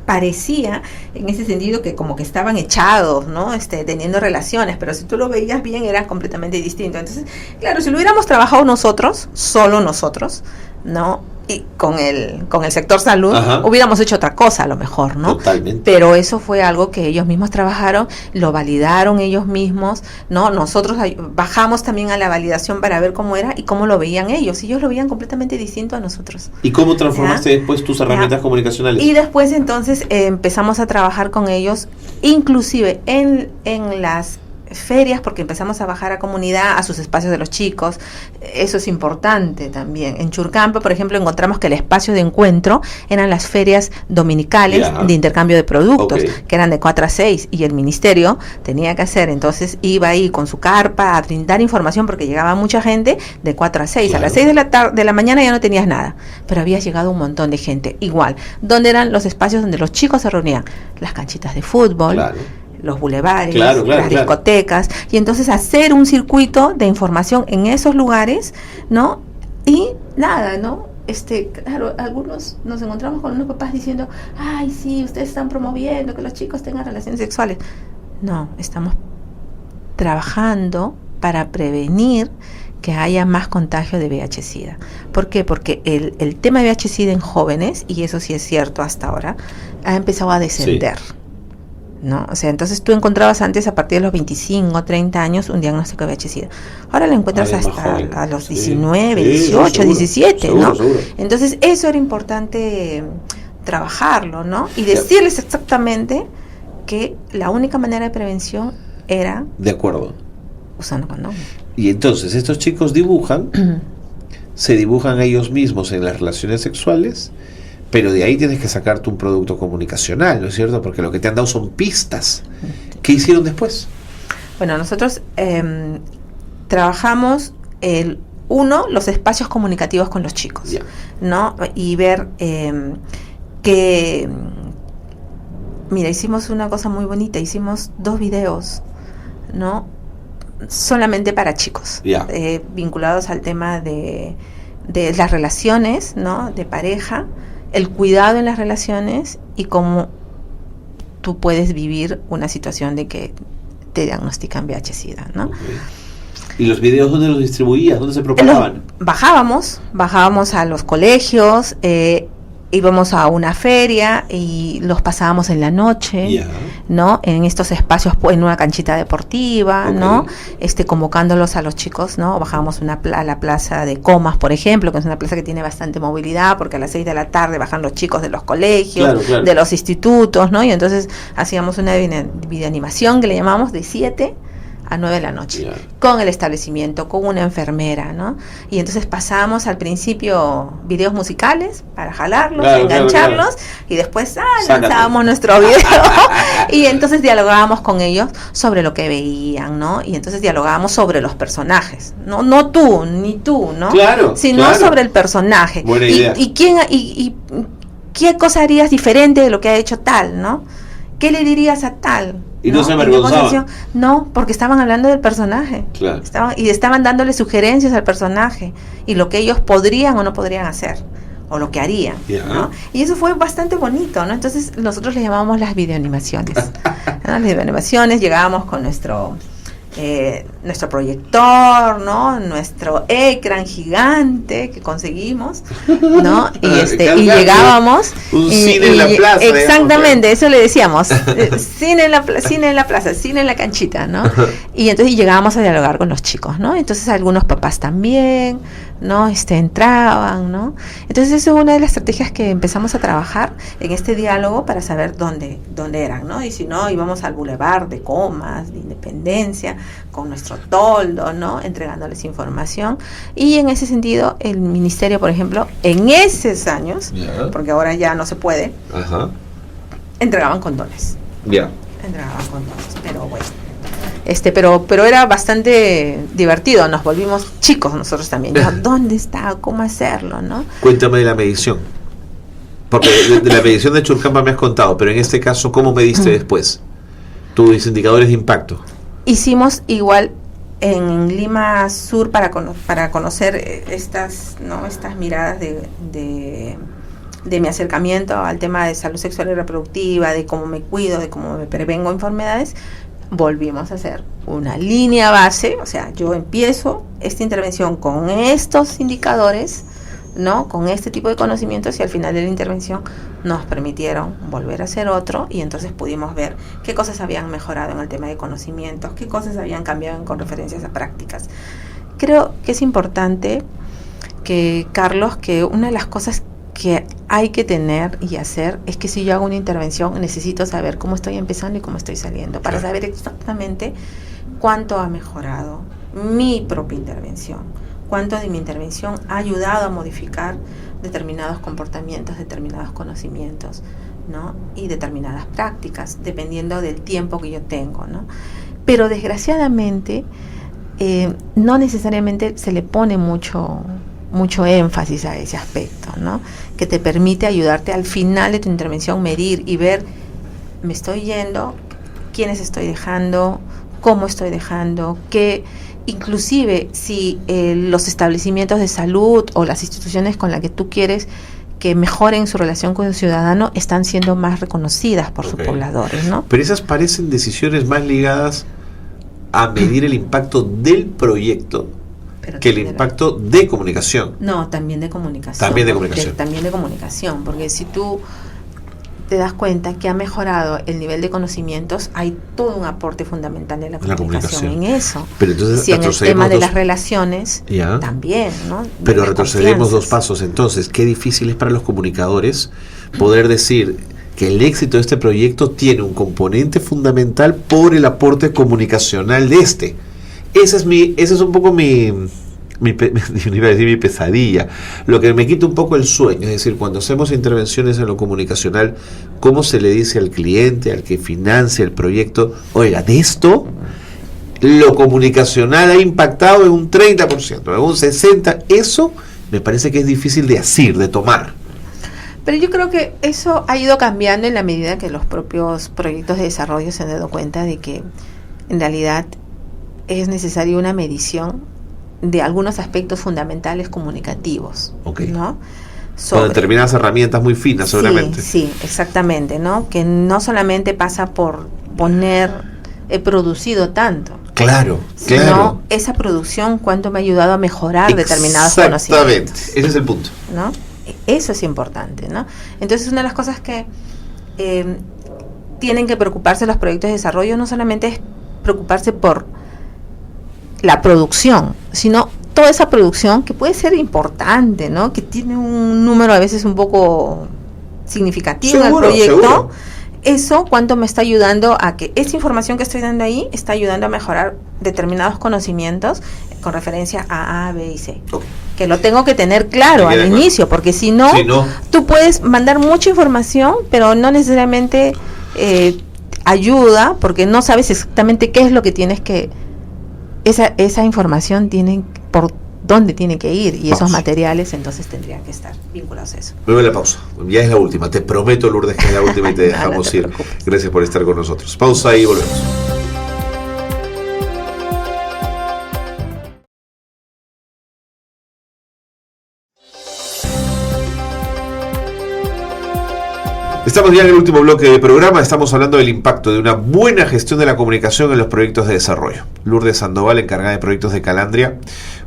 [SPEAKER 2] Parecía, en ese sentido, que como que estaban echados, ¿no? Teniendo relaciones, pero si tú lo veías bien era completamente distinto. Entonces, claro, si lo hubiéramos trabajado nosotros, solo nosotros, ¿no? Y con el sector salud, hubiéramos hecho otra cosa a lo mejor, ¿no?
[SPEAKER 1] Totalmente.
[SPEAKER 2] Pero eso fue algo que ellos mismos trabajaron, lo validaron ellos mismos, ¿no? Nosotros bajamos también a la validación para ver cómo era y cómo lo veían ellos. Ellos lo veían completamente distinto a nosotros.
[SPEAKER 1] ¿Y cómo transformaste después tus herramientas comunicacionales?
[SPEAKER 2] Y después entonces empezamos a trabajar con ellos, inclusive en las ferias, porque empezamos a bajar a comunidad, a sus espacios de los chicos. Eso es importante también. En Churcampo, por ejemplo, encontramos que el espacio de encuentro eran las ferias dominicales de intercambio de productos, que eran de 4 a 6, y el ministerio tenía que hacer, entonces iba ahí con su carpa a brindar información, porque llegaba mucha gente de 4 a 6. A las 6 de la mañana ya no tenías nada, pero había llegado un montón de gente. Igual, ¿dónde eran los espacios donde los chicos se reunían? Las canchitas de fútbol, los bulevares, las discotecas, y entonces hacer un circuito de información en esos lugares, ¿no? Y nada, ¿no? Claro, algunos nos encontramos con unos papás diciendo, ay, sí, ustedes están promoviendo que los chicos tengan relaciones sexuales. No, estamos trabajando para prevenir que haya más contagio de VIH-Sida. ¿Por qué? Porque el tema de VIH-Sida en jóvenes, y eso sí es cierto hasta ahora, ha empezado a descender. Sí. ¿No? O sea, entonces tú encontrabas antes, a partir de los 25, 30 años, un diagnóstico de VIH-Sida. Ahora lo encuentras hasta a los 19, 18, seguro, 17, seguro, ¿no? Seguro. Entonces eso era importante trabajarlo, ¿no? Y decirles exactamente que la única manera de prevención era...
[SPEAKER 1] De acuerdo.
[SPEAKER 2] Usando condón.
[SPEAKER 1] Y entonces estos chicos dibujan, se dibujan ellos mismos en las relaciones sexuales, pero de ahí tienes que sacarte un producto comunicacional, ¿no es cierto? Porque lo que te han dado son pistas. ¿Qué hicieron después?
[SPEAKER 2] Bueno, nosotros trabajamos los espacios comunicativos con los chicos, ¿no? Y ver que, mira, hicimos una cosa muy bonita, hicimos 2 videos, ¿no? Solamente para chicos, vinculados al tema de las relaciones, ¿no? De pareja, el cuidado en las relaciones y cómo tú puedes vivir una situación de que te diagnostican VIH-Sida, ¿no?
[SPEAKER 1] ¿Y los videos dónde los distribuías? ¿Dónde se propagaban?
[SPEAKER 2] Bajábamos a los colegios, íbamos a una feria y los pasábamos en la noche, ¿no? En estos espacios, en una canchita deportiva, ¿no? Convocándolos a los chicos, ¿no? Bajábamos a la plaza de Comas, por ejemplo, que es una plaza que tiene bastante movilidad, porque a las 6 de la tarde bajan los chicos de los colegios, de los institutos, ¿no? Y entonces hacíamos una videoanimación que le llamamos de 7 a 9 de la noche, con el establecimiento, con una enfermera, ¿no? Y entonces pasábamos al principio videos musicales para jalarlos, engancharlos, y después lanzábamos nuestro video y entonces dialogábamos con ellos sobre lo que veían, ¿no? Y entonces dialogábamos sobre los personajes, no tú, ni tú, ¿no? Sino sobre el personaje.
[SPEAKER 1] Buena idea.
[SPEAKER 2] Y qué cosa harías diferente de lo que ha hecho tal, ¿no? ¿Qué le dirías a tal?
[SPEAKER 1] Y no se avergonzaban.
[SPEAKER 2] No, porque estaban hablando del personaje. Estaban dándole sugerencias al personaje y lo que ellos podrían o no podrían hacer, o lo que harían, ¿no? Y eso fue bastante bonito, ¿no? Entonces nosotros le llamábamos las videoanimaciones. ¿No? Las videoanimaciones, llegábamos con nuestro proyector, ¿no? Nuestro ecran gigante que conseguimos, ¿no? Y llegábamos
[SPEAKER 1] un cine en la plaza,
[SPEAKER 2] exactamente, eso le decíamos, cine en la plaza, cine en la canchita, ¿no? Y entonces llegábamos a dialogar con los chicos, ¿no? Entonces algunos papás también, ¿no? Entraban, ¿no? Entonces eso es una de las estrategias que empezamos a trabajar en este diálogo para saber dónde eran, ¿no? Y si no, íbamos al bulevar de Comas, de Independencia, con nuestro toldo, ¿no? Entregándoles información. Y en ese sentido, el ministerio, por ejemplo, en esos años, porque ahora ya no se puede, entregaban condones. entregaba condones, pero bueno. Pero era bastante divertido, nos volvimos chicos nosotros también. Yo, ¿dónde está? ¿Cómo hacerlo? ¿No?
[SPEAKER 1] Cuéntame de la medición. Porque de la medición de Churcampa me has contado, pero en este caso, ¿cómo mediste después tus indicadores de impacto?
[SPEAKER 2] Hicimos igual en Lima Sur para conocer estas miradas de mi acercamiento al tema de salud sexual y reproductiva, de cómo me cuido, de cómo me prevengo enfermedades. Volvimos a hacer una línea base, o sea, yo empiezo esta intervención con estos indicadores, ¿no? Con este tipo de conocimientos, y al final de la intervención nos permitieron volver a hacer otro, y entonces pudimos ver qué cosas habían mejorado en el tema de conocimientos, qué cosas habían cambiado con referencias a prácticas. Creo que es importante Carlos, que una de las cosas que hay que tener y hacer es que si yo hago una intervención necesito saber cómo estoy empezando y cómo estoy saliendo, para saber exactamente cuánto ha mejorado mi propia intervención, cuánto de mi intervención ha ayudado a modificar determinados comportamientos, determinados conocimientos, ¿no? Y determinadas prácticas, dependiendo del tiempo que yo tengo, ¿no? Pero desgraciadamente no necesariamente se le pone mucho énfasis a ese aspecto, ¿no? Que te permite ayudarte al final de tu intervención, medir y ver, me estoy yendo, quiénes estoy dejando, cómo estoy dejando, que inclusive si los establecimientos de salud o las instituciones con las que tú quieres que mejoren su relación con el ciudadano están siendo más reconocidas por sus pobladores, ¿no?
[SPEAKER 1] Pero esas parecen decisiones más ligadas a medir el impacto del proyecto que el impacto de comunicación.
[SPEAKER 2] No, también de comunicación.
[SPEAKER 1] También de comunicación.
[SPEAKER 2] También de comunicación, porque si tú te das cuenta que ha mejorado el nivel de conocimientos, hay todo un aporte fundamental de la comunicación en eso.
[SPEAKER 1] Pero entonces
[SPEAKER 2] si en el tema de las relaciones, también, ¿no?
[SPEAKER 1] Pero retrocedemos 2 pasos. Entonces, qué difícil es para los comunicadores poder decir que el éxito de este proyecto tiene un componente fundamental por el aporte comunicacional de este. Ese es un poco mi pesadilla, lo que me quita un poco el sueño. Es decir, cuando hacemos intervenciones en lo comunicacional, ¿cómo se le dice al cliente, al que financia el proyecto, oiga, de esto lo comunicacional ha impactado en un 30%, en un 60%? Eso me parece que es difícil de asir, de tomar.
[SPEAKER 2] Pero yo creo que eso ha ido cambiando en la medida que los propios proyectos de desarrollo se han dado cuenta de que en realidad es necesaria una medición de algunos aspectos fundamentales comunicativos, ¿no?
[SPEAKER 1] Con determinadas herramientas muy finas, seguramente.
[SPEAKER 2] Sí, exactamente, ¿no? Que no solamente pasa por poner, he producido tanto.
[SPEAKER 1] Claro,
[SPEAKER 2] sino esa producción, cuánto me ha ayudado a mejorar determinados conocimientos.
[SPEAKER 1] Exactamente, ese es el punto.
[SPEAKER 2] ¿No? Eso es importante, ¿no? Entonces, una de las cosas que tienen que preocuparse los proyectos de desarrollo no solamente es preocuparse por la producción, sino toda esa producción que puede ser importante, ¿no? Que tiene un número a veces un poco significativo en el proyecto. Seguro. Eso, cuánto me está ayudando a que esa información que estoy dando ahí está ayudando a mejorar determinados conocimientos con referencia a A, B y C. Que lo tengo que tener claro al inicio, porque si no, tú puedes mandar mucha información, pero no necesariamente ayuda, porque no sabes exactamente qué es lo que tienes que... Esa información tiene por dónde tiene que ir, y esos materiales entonces tendrían que estar vinculados a eso.
[SPEAKER 1] Luego la pausa, ya es la última, te prometo, Lourdes, que es la última y te dejamos ir. Gracias por estar con nosotros. Pausa y volvemos. Estamos ya en el último bloque del programa. Estamos hablando del impacto de una buena gestión de la comunicación en los proyectos de desarrollo. Lourdes Sandoval, encargada de proyectos de Calandria,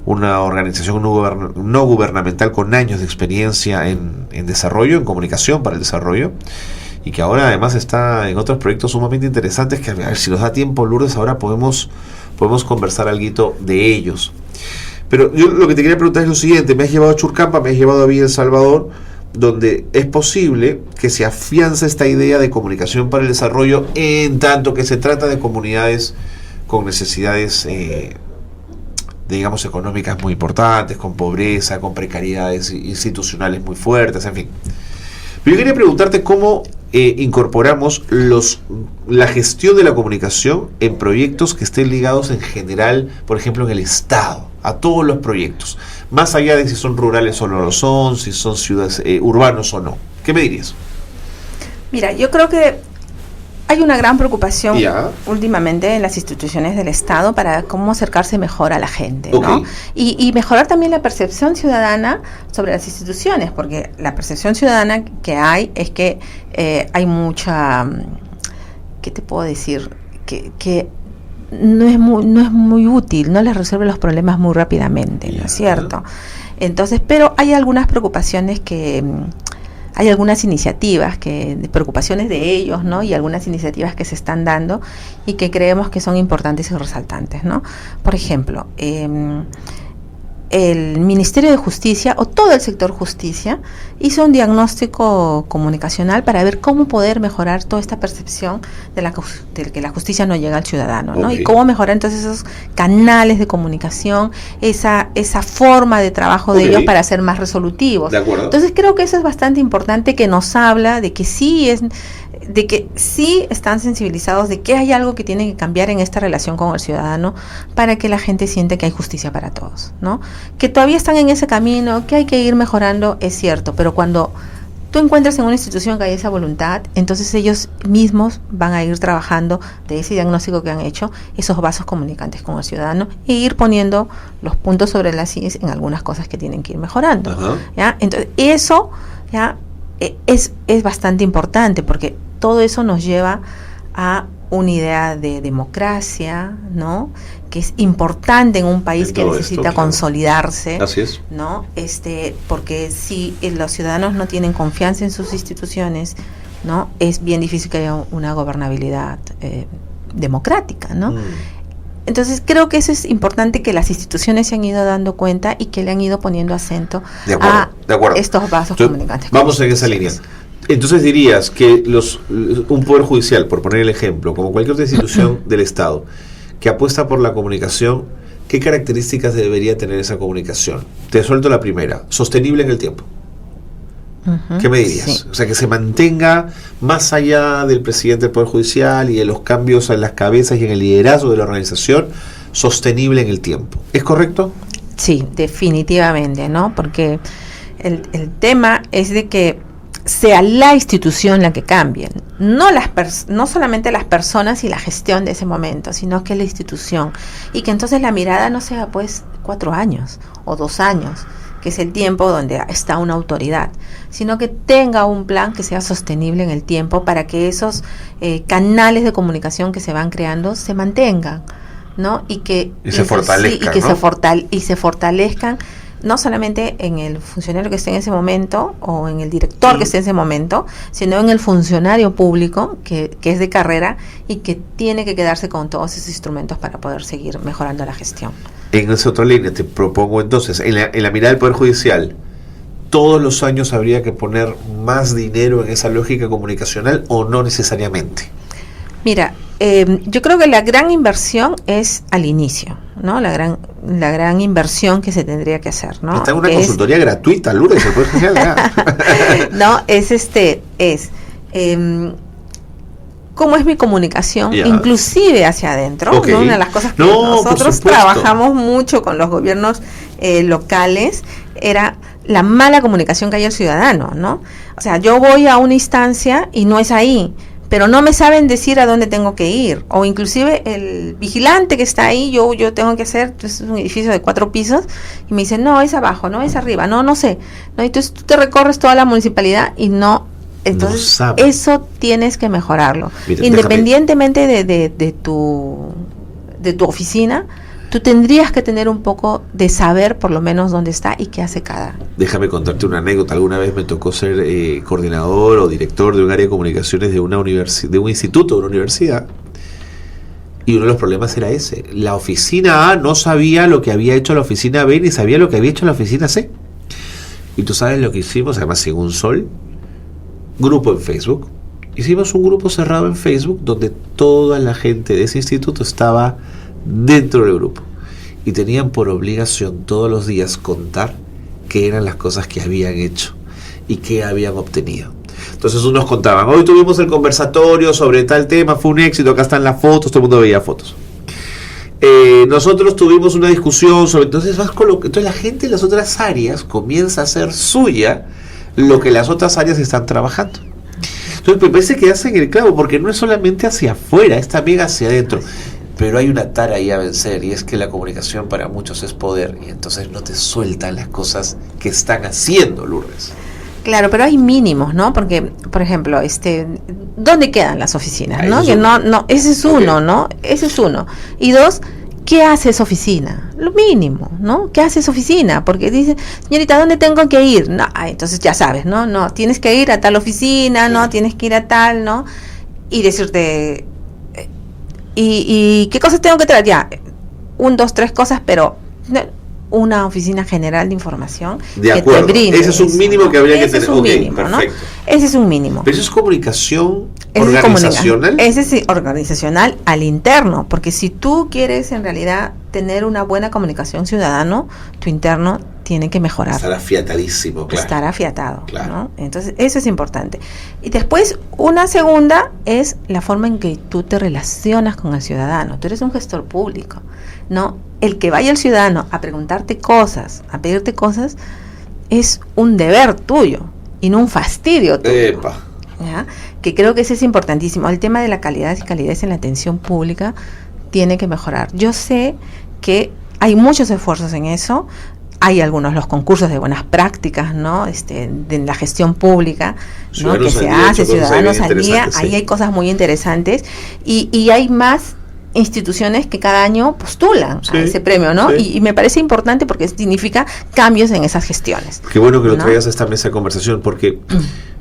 [SPEAKER 1] una organización no gubernamental con años de experiencia en desarrollo, en comunicación para el desarrollo, y que ahora además está en otros proyectos sumamente interesantes que, a ver, si nos da tiempo, Lourdes, ahora podemos conversar algo de ellos. Pero yo lo que te quería preguntar es lo siguiente: me has llevado a Churcampa, me has llevado a Villa El Salvador, donde es posible que se afiance esta idea de comunicación para el desarrollo, en tanto que se trata de comunidades con necesidades, digamos, económicas muy importantes, con pobreza, con precariedades institucionales muy fuertes, en fin. Pero yo quería preguntarte cómo incorporamos la gestión de la comunicación en proyectos que estén ligados en general, por ejemplo, en el Estado, a todos los proyectos, más allá de si son rurales o no lo son, si son ciudades urbanos o no. ¿Qué me dirías?
[SPEAKER 2] Mira, yo creo que hay una gran preocupación últimamente en las instituciones del Estado para cómo acercarse mejor a la gente, ¿no? Y mejorar también la percepción ciudadana sobre las instituciones, porque la percepción ciudadana que hay es que hay mucha, ¿qué te puedo decir? Que no es muy útil, no les resuelve los problemas muy rápidamente, ¿no es cierto? Entonces, pero hay algunas preocupaciones que... Hay algunas iniciativas, preocupaciones de ellos, ¿no? Y algunas iniciativas que se están dando y que creemos que son importantes y resaltantes, ¿no? Por ejemplo, el Ministerio de Justicia o todo el sector justicia hizo un diagnóstico comunicacional para ver cómo poder mejorar toda esta percepción de que la justicia no llega al ciudadano, ¿no? Y cómo mejorar entonces esos canales de comunicación, esa forma de trabajo de ellos para ser más resolutivos.
[SPEAKER 1] De acuerdo.
[SPEAKER 2] Entonces creo que eso es bastante importante, que nos habla de que sí están sensibilizados, de que hay algo que tiene que cambiar en esta relación con el ciudadano para que la gente siente que hay justicia para todos, ¿no? Que todavía están en ese camino, que hay que ir mejorando, es cierto, pero cuando tú encuentras en una institución que hay esa voluntad, entonces ellos mismos van a ir trabajando de ese diagnóstico que han hecho, esos vasos comunicantes con el ciudadano, e ir poniendo los puntos sobre las IES en algunas cosas que tienen que ir mejorando. ¿Ya? Entonces, eso ya es bastante importante, porque todo eso nos lleva a una idea de democracia, ¿no? Que es importante en un país que necesita consolidarse.
[SPEAKER 1] Así es.
[SPEAKER 2] ¿No? Porque si los ciudadanos no tienen confianza en sus instituciones, ¿no? Es bien difícil que haya una gobernabilidad democrática, ¿no? Entonces creo que eso es importante, que las instituciones se han ido dando cuenta y que le han ido poniendo acento a estos vasos comunicantes.
[SPEAKER 1] Vamos en esa línea. Entonces dirías que un poder judicial, por poner el ejemplo, como cualquier otra institución del Estado, que apuesta por la comunicación, ¿qué características debería tener esa comunicación? Te suelto la primera: sostenible en el tiempo. ¿Qué me dirías? Sí. O sea, que se mantenga más allá del presidente del Poder Judicial y de los cambios en las cabezas y en el liderazgo de la organización, sostenible en el tiempo. ¿Es correcto?
[SPEAKER 2] Sí, definitivamente, ¿no? Porque el tema es de que sea la institución la que cambie, no solamente las personas y la gestión de ese momento, sino que la institución, y que entonces la mirada no sea pues 4 años o 2 años, que es el tiempo donde está una autoridad, sino que tenga un plan que sea sostenible en el tiempo para que esos canales de comunicación que se van creando se mantengan, ¿no? Y
[SPEAKER 1] se fortalezcan,
[SPEAKER 2] y se fortalezcan, no solamente en el funcionario que esté en ese momento o en el director que esté en ese momento, sino en el funcionario público que es de carrera y que tiene que quedarse con todos esos instrumentos para poder seguir mejorando la gestión.
[SPEAKER 1] En esa otra línea te propongo entonces, en la mirada del Poder Judicial, ¿todos los años habría que poner más dinero en esa lógica comunicacional o no necesariamente?
[SPEAKER 2] Mira, yo creo que la gran inversión es al inicio, ¿no? La gran inversión que se tendría que hacer, ¿no?
[SPEAKER 1] Está en una consultoría gratuita, Lourdes, se puede genial.
[SPEAKER 2] No, cómo es mi comunicación, inclusive hacia adentro, ¿no? Una de las cosas que nosotros trabajamos mucho con los gobiernos locales era la mala comunicación que hay al ciudadano, ¿no? O sea, yo voy a una instancia y no es ahí, pero no me saben decir a dónde tengo que ir, o inclusive el vigilante que está ahí, yo tengo que hacer, es un edificio de 4 pisos, y me dicen, no, es abajo, no, es arriba, no sé, ¿no? Entonces tú te recorres toda la municipalidad y no, entonces no eso tienes que mejorarlo. Mira, independientemente de tu oficina, tú tendrías que tener un poco de saber por lo menos dónde está y qué hace cada.
[SPEAKER 1] Déjame contarte una anécdota. Alguna vez me tocó ser coordinador o director de un área de comunicaciones de un instituto, de una universidad, y uno de los problemas era ese. La oficina A no sabía lo que había hecho la oficina B, ni sabía lo que había hecho la oficina C. Y tú sabes lo que hicimos, además sin un sol, grupo en Facebook. Hicimos un grupo cerrado en Facebook donde toda la gente de ese instituto estaba dentro del grupo y tenían por obligación todos los días contar qué eran las cosas que habían hecho y qué habían obtenido. Entonces unos contaban, hoy tuvimos el conversatorio sobre tal tema, fue un éxito, acá están las fotos, todo el mundo veía fotos. Nosotros tuvimos una discusión sobre, entonces entonces la gente en las otras áreas comienza a hacer suya lo que las otras áreas están trabajando. Entonces me parece que hacen el clavo, porque no es solamente hacia afuera, es también hacia adentro. Pero hay una tara ahí a vencer, y es que la comunicación para muchos es poder, y entonces no te sueltan las cosas que están haciendo, Lourdes.
[SPEAKER 2] Claro, pero hay mínimos, ¿no? Porque, por ejemplo, ¿dónde quedan las oficinas? ¿No? Que no, ese es uno, okay. ¿No? Ese es uno. Y dos, ¿qué hace esa oficina? Lo mínimo, ¿no? ¿Qué hace esa oficina? Porque dice, señorita, ¿dónde tengo que ir? No, entonces ya sabes, ¿no? No, tienes que ir a tal oficina, sí. ¿No? Tienes que ir a tal, ¿no? Y decirte, ¿y qué cosas tengo que traer? Ya, 1, 2, 3 cosas, pero una oficina general de información
[SPEAKER 1] de acuerdo.
[SPEAKER 2] Que te brinde.
[SPEAKER 1] Ese es un mínimo, ¿no? Que habría que tener.
[SPEAKER 2] Es un mínimo, perfecto. ¿No? Ese es un mínimo.
[SPEAKER 1] Pero eso es comunicación organizacional.
[SPEAKER 2] Ese es organizacional al interno, porque si tú quieres en realidad tener una buena comunicación ciudadano, tu interno tiene que mejorar.
[SPEAKER 1] Estar afiatadísimo, claro.
[SPEAKER 2] Estar afiatado,
[SPEAKER 1] claro.
[SPEAKER 2] ¿no? Entonces, eso es importante. Y después, una segunda es la forma en que tú te relacionas con el ciudadano. Tú eres un gestor público, ¿no? El que vaya el ciudadano a preguntarte cosas, a pedirte cosas, es un deber tuyo y no un fastidio tuyo.
[SPEAKER 1] Epa.
[SPEAKER 2] ¿Ya? Que creo que ese es importantísimo. El tema de la calidad y calidez en la atención pública tiene que mejorar. Yo sé que hay muchos esfuerzos en eso. Hay los concursos de buenas prácticas, ¿no? De la gestión pública, ¿no? Que se hace, Ciudadanos al Día. Sí. Ahí hay cosas muy interesantes y hay más instituciones que cada año postulan, sí, a ese premio, ¿no? Sí. Y me parece importante porque significa cambios en esas gestiones.
[SPEAKER 1] Qué bueno que lo traigas a esta mesa de conversación, porque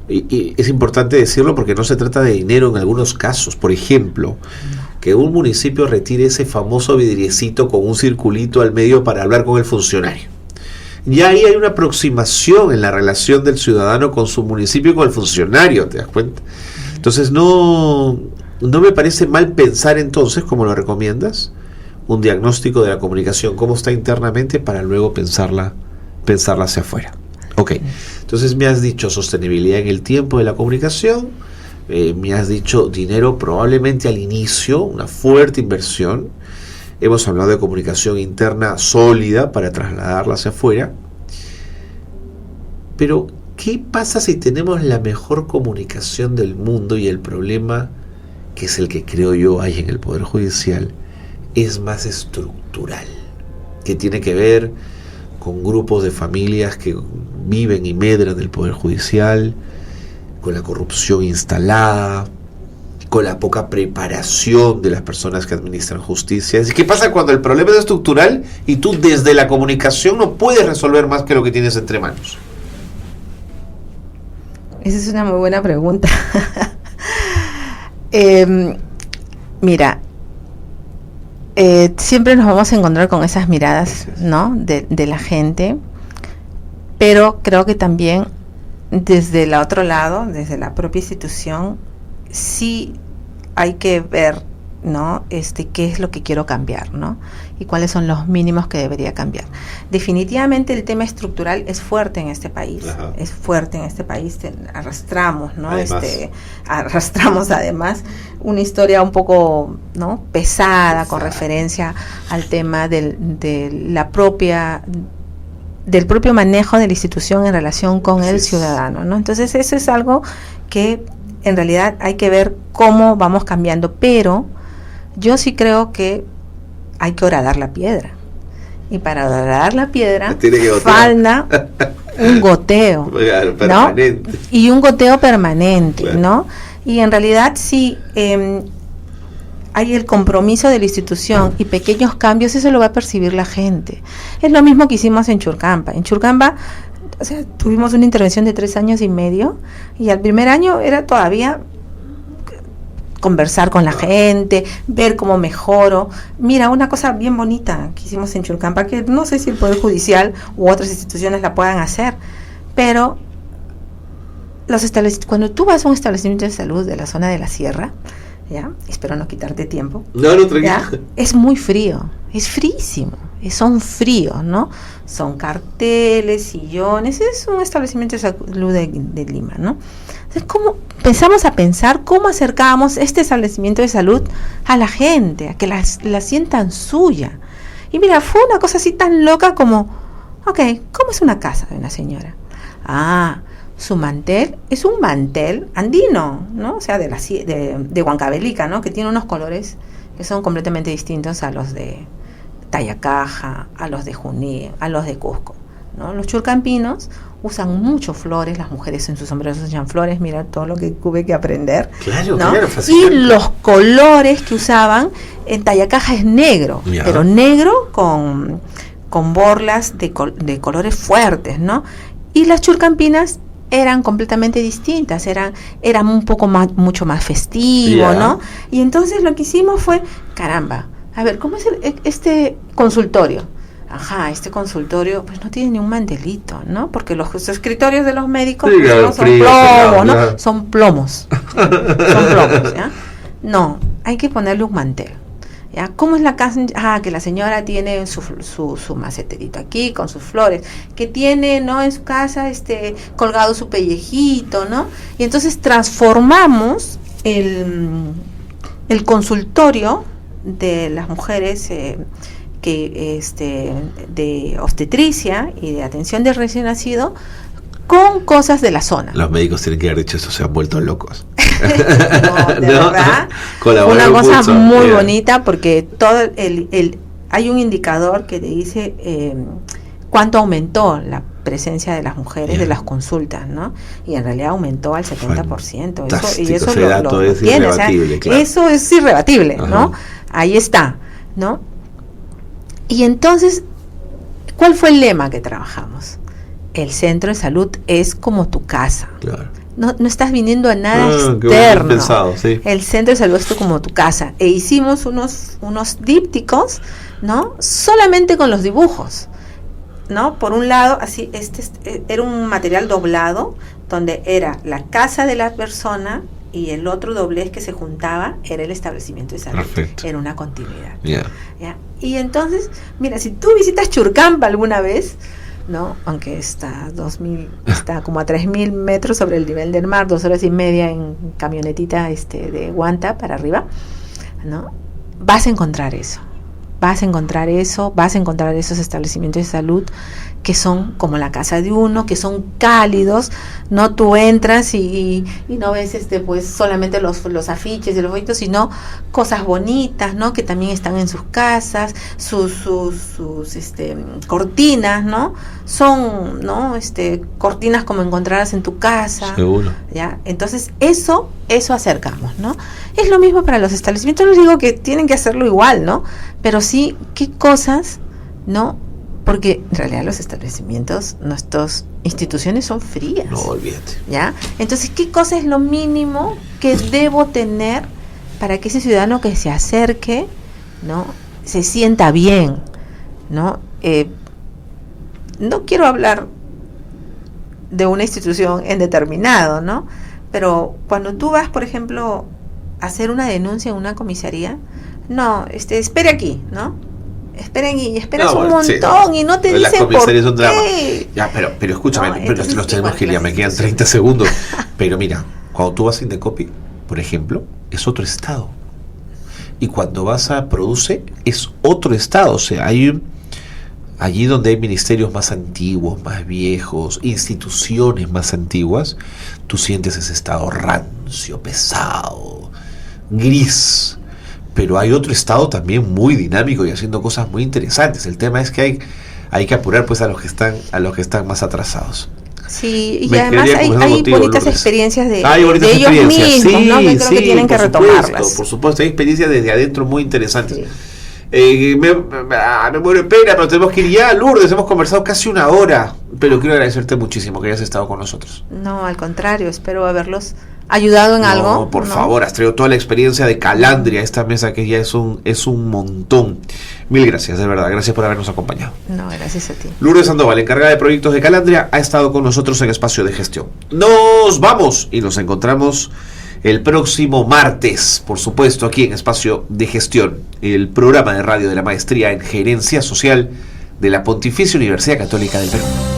[SPEAKER 1] y es importante decirlo, porque no se trata de dinero en algunos casos. Por ejemplo, que un municipio retire ese famoso vidriecito con un circulito al medio para hablar con el funcionario. Ya ahí hay una aproximación en la relación del ciudadano con su municipio y con el funcionario, ¿te das cuenta? Entonces no me parece mal pensar entonces, como lo recomiendas, un diagnóstico de la comunicación, cómo está internamente, para luego pensarla hacia afuera. Ok, entonces me has dicho sostenibilidad en el tiempo de la comunicación, me has dicho dinero probablemente al inicio, una fuerte inversión. Hemos hablado de comunicación interna sólida para trasladarla hacia afuera. Pero, ¿qué pasa si tenemos la mejor comunicación del mundo y el problema, que es el que creo yo hay en el Poder Judicial, es más estructural, que tiene que ver con grupos de familias que viven y medran del Poder Judicial, con la corrupción instalada, con la poca preparación de las personas que administran justicia? ¿Qué pasa cuando el problema es estructural y tú desde la comunicación no puedes resolver más que lo que tienes entre manos?
[SPEAKER 2] Esa es una muy buena pregunta. Mira, siempre nos vamos a encontrar con esas miradas, ¿no? de la gente, pero creo que también desde el otro lado, desde la propia institución, sí hay que ver, ¿no? Qué es lo que quiero cambiar, ¿no? Y cuáles son los mínimos que debería cambiar. Definitivamente el tema estructural es fuerte en este país. Ajá. Es fuerte en este país. Arrastramos, ¿no? Arrastramos además una historia un poco, ¿no? pesada, con referencia al tema del propio manejo de la institución en relación con el ciudadano, ¿no? Entonces eso es algo que en realidad hay que ver cómo vamos cambiando, pero yo sí creo que hay que horadar la piedra. Y para horadar la piedra falta un goteo, claro, permanente, ¿no? Y un goteo permanente, claro, ¿no? Y en realidad sí hay el compromiso de la institución y pequeños cambios, eso lo va a percibir la gente. Es lo mismo que hicimos en Churcampa. En Churcampa, o sea, tuvimos una intervención de 3 años y medio, y al primer año era todavía conversar con la gente, ver cómo mejoro. Mira, una cosa bien bonita que hicimos en Churcampa, que no sé si el Poder Judicial u otras instituciones la puedan hacer, pero cuando tú vas a un establecimiento de salud de la zona de la sierra, ¿ya? Espero no quitarte tiempo.
[SPEAKER 1] No, tranquilo.
[SPEAKER 2] Es muy frío, es fríísimo. son fríos, ¿no? Son carteles, sillones, es un establecimiento de salud de Lima, ¿no? Entonces, empezamos a pensar cómo acercábamos este establecimiento de salud a la gente, a que la sientan suya. Y mira, fue una cosa así tan loca como, ¿cómo es una casa de una señora? Su mantel es un mantel andino, ¿no? O sea, de Huancavelica, ¿no? Que tiene unos colores que son completamente distintos a los de Tayacaja, a los de Junín, a los de Cusco, ¿no? Los churcampinos usan mucho flores, las mujeres en sus sombreros usan flores, mira todo lo que tuve que aprender.
[SPEAKER 1] Claro,
[SPEAKER 2] ¿no?
[SPEAKER 1] claro, fascinante.
[SPEAKER 2] Y los colores que usaban en Tayacaja es negro, pero negro con borlas de colores fuertes, ¿no? Y las churcampinas eran completamente distintas, eran un poco mucho más festivo, ¿no? Y entonces lo que hicimos fue, caramba, a ver, ¿cómo es este consultorio? Este consultorio pues no tiene ni un mantelito, ¿no? Porque los escritorios de los médicos son plomos, ¿ya? No, hay que ponerle un mantel. ¿Ya? ¿Cómo es la casa? Que la señora tiene su maceterito aquí con sus flores, que tiene, ¿no? En su casa colgado su pellejito, ¿no? Y entonces transformamos el consultorio de las mujeres de obstetricia y de atención del recién nacido con cosas de la zona.
[SPEAKER 1] Los médicos tienen que haber dicho eso, se han vuelto locos.
[SPEAKER 2] Verdad, fue una cosa muy bonita porque hay un indicador que te dice cuánto aumentó la presencia de las mujeres de las consultas, ¿no? Y en realidad aumentó al 70%. Eso
[SPEAKER 1] es irrebatible, claro.
[SPEAKER 2] Eso es irrebatible, ¿no? Ahí está, ¿no? Y entonces, ¿cuál fue el lema que trabajamos? El centro de salud es como tu casa. Claro. No estás viniendo a nada externo.
[SPEAKER 1] Pensado, sí.
[SPEAKER 2] El centro de salud es como tu casa. E hicimos unos dípticos, ¿no? Solamente con los dibujos, ¿no? Por un lado, así, era un material doblado, donde era la casa de la persona y el otro doblez que se juntaba era el establecimiento de salud.
[SPEAKER 1] Perfecto.
[SPEAKER 2] Era una continuidad.
[SPEAKER 1] ¿Ya?
[SPEAKER 2] Y entonces, mira, si tú visitas Churcampa alguna vez, ¿no? Aunque está como a 3.000 metros sobre el nivel del mar, 2 horas y media en camionetita de Huanta para arriba, ¿no? Vas a encontrar esos establecimientos de salud que son como la casa de uno, que son cálidos, no tú entras y no ves pues solamente los afiches y los bonitos, sino cosas bonitas, ¿no? Que también están en sus casas, sus cortinas, ¿no? Son, ¿no? Cortinas como encontrarás en tu casa.
[SPEAKER 1] Seguro.
[SPEAKER 2] ¿Ya? Entonces eso acercamos, ¿no? Es lo mismo para los establecimientos, no les digo que tienen que hacerlo igual, ¿no? Pero sí, ¿qué cosas, no? Porque en realidad los establecimientos, nuestras instituciones son frías.
[SPEAKER 1] No, olvídate.
[SPEAKER 2] ¿Ya? Entonces, ¿qué cosa es lo mínimo que debo tener para que ese ciudadano que se acerque, ¿no? Se sienta bien, ¿no? No quiero hablar de una institución en determinado, ¿no? Pero cuando tú vas, por ejemplo, a hacer una denuncia en una comisaría, no, espere aquí, ¿no? Esperen y esperas un montón y no te dicen por qué.
[SPEAKER 1] Ya, pero escúchame, pero nos tenemos que ir, ya me quedan 30 segundos. Pero mira, cuando tú vas a Indecopi, por ejemplo, es otro estado. Y cuando vas a Produce, es otro estado. O sea, allí donde hay ministerios más antiguos, más viejos, instituciones más antiguas, tú sientes ese estado rancio, pesado, gris. Pero hay otro estado también muy dinámico y haciendo cosas muy interesantes. El tema es que hay que apurar pues a los que están más atrasados.
[SPEAKER 2] Sí, y además hay bonitas experiencias de ellos mismos,
[SPEAKER 1] sí,
[SPEAKER 2] ¿no? Yo creo que tienen que retomarlas.
[SPEAKER 1] Por supuesto, hay experiencias desde adentro muy interesantes. Sí. Me muero de pena, pero tenemos que ir ya, Lourdes. Hemos conversado casi una hora, pero quiero agradecerte muchísimo que hayas estado con nosotros.
[SPEAKER 2] No, al contrario, espero haberlos ayudado en algo.
[SPEAKER 1] No, por favor, has traído toda la experiencia de Calandria, esta mesa que ya es un montón. Mil gracias, de verdad, gracias por habernos acompañado.
[SPEAKER 2] No, gracias a ti.
[SPEAKER 1] Lourdes Sandoval, encargada de proyectos de Calandria, ha estado con nosotros en Espacio de Gestión. Nos vamos y nos encontramos el próximo martes, por supuesto, aquí en Espacio de Gestión, el programa de radio de la Maestría en Gerencia Social de la Pontificia Universidad Católica del Perú.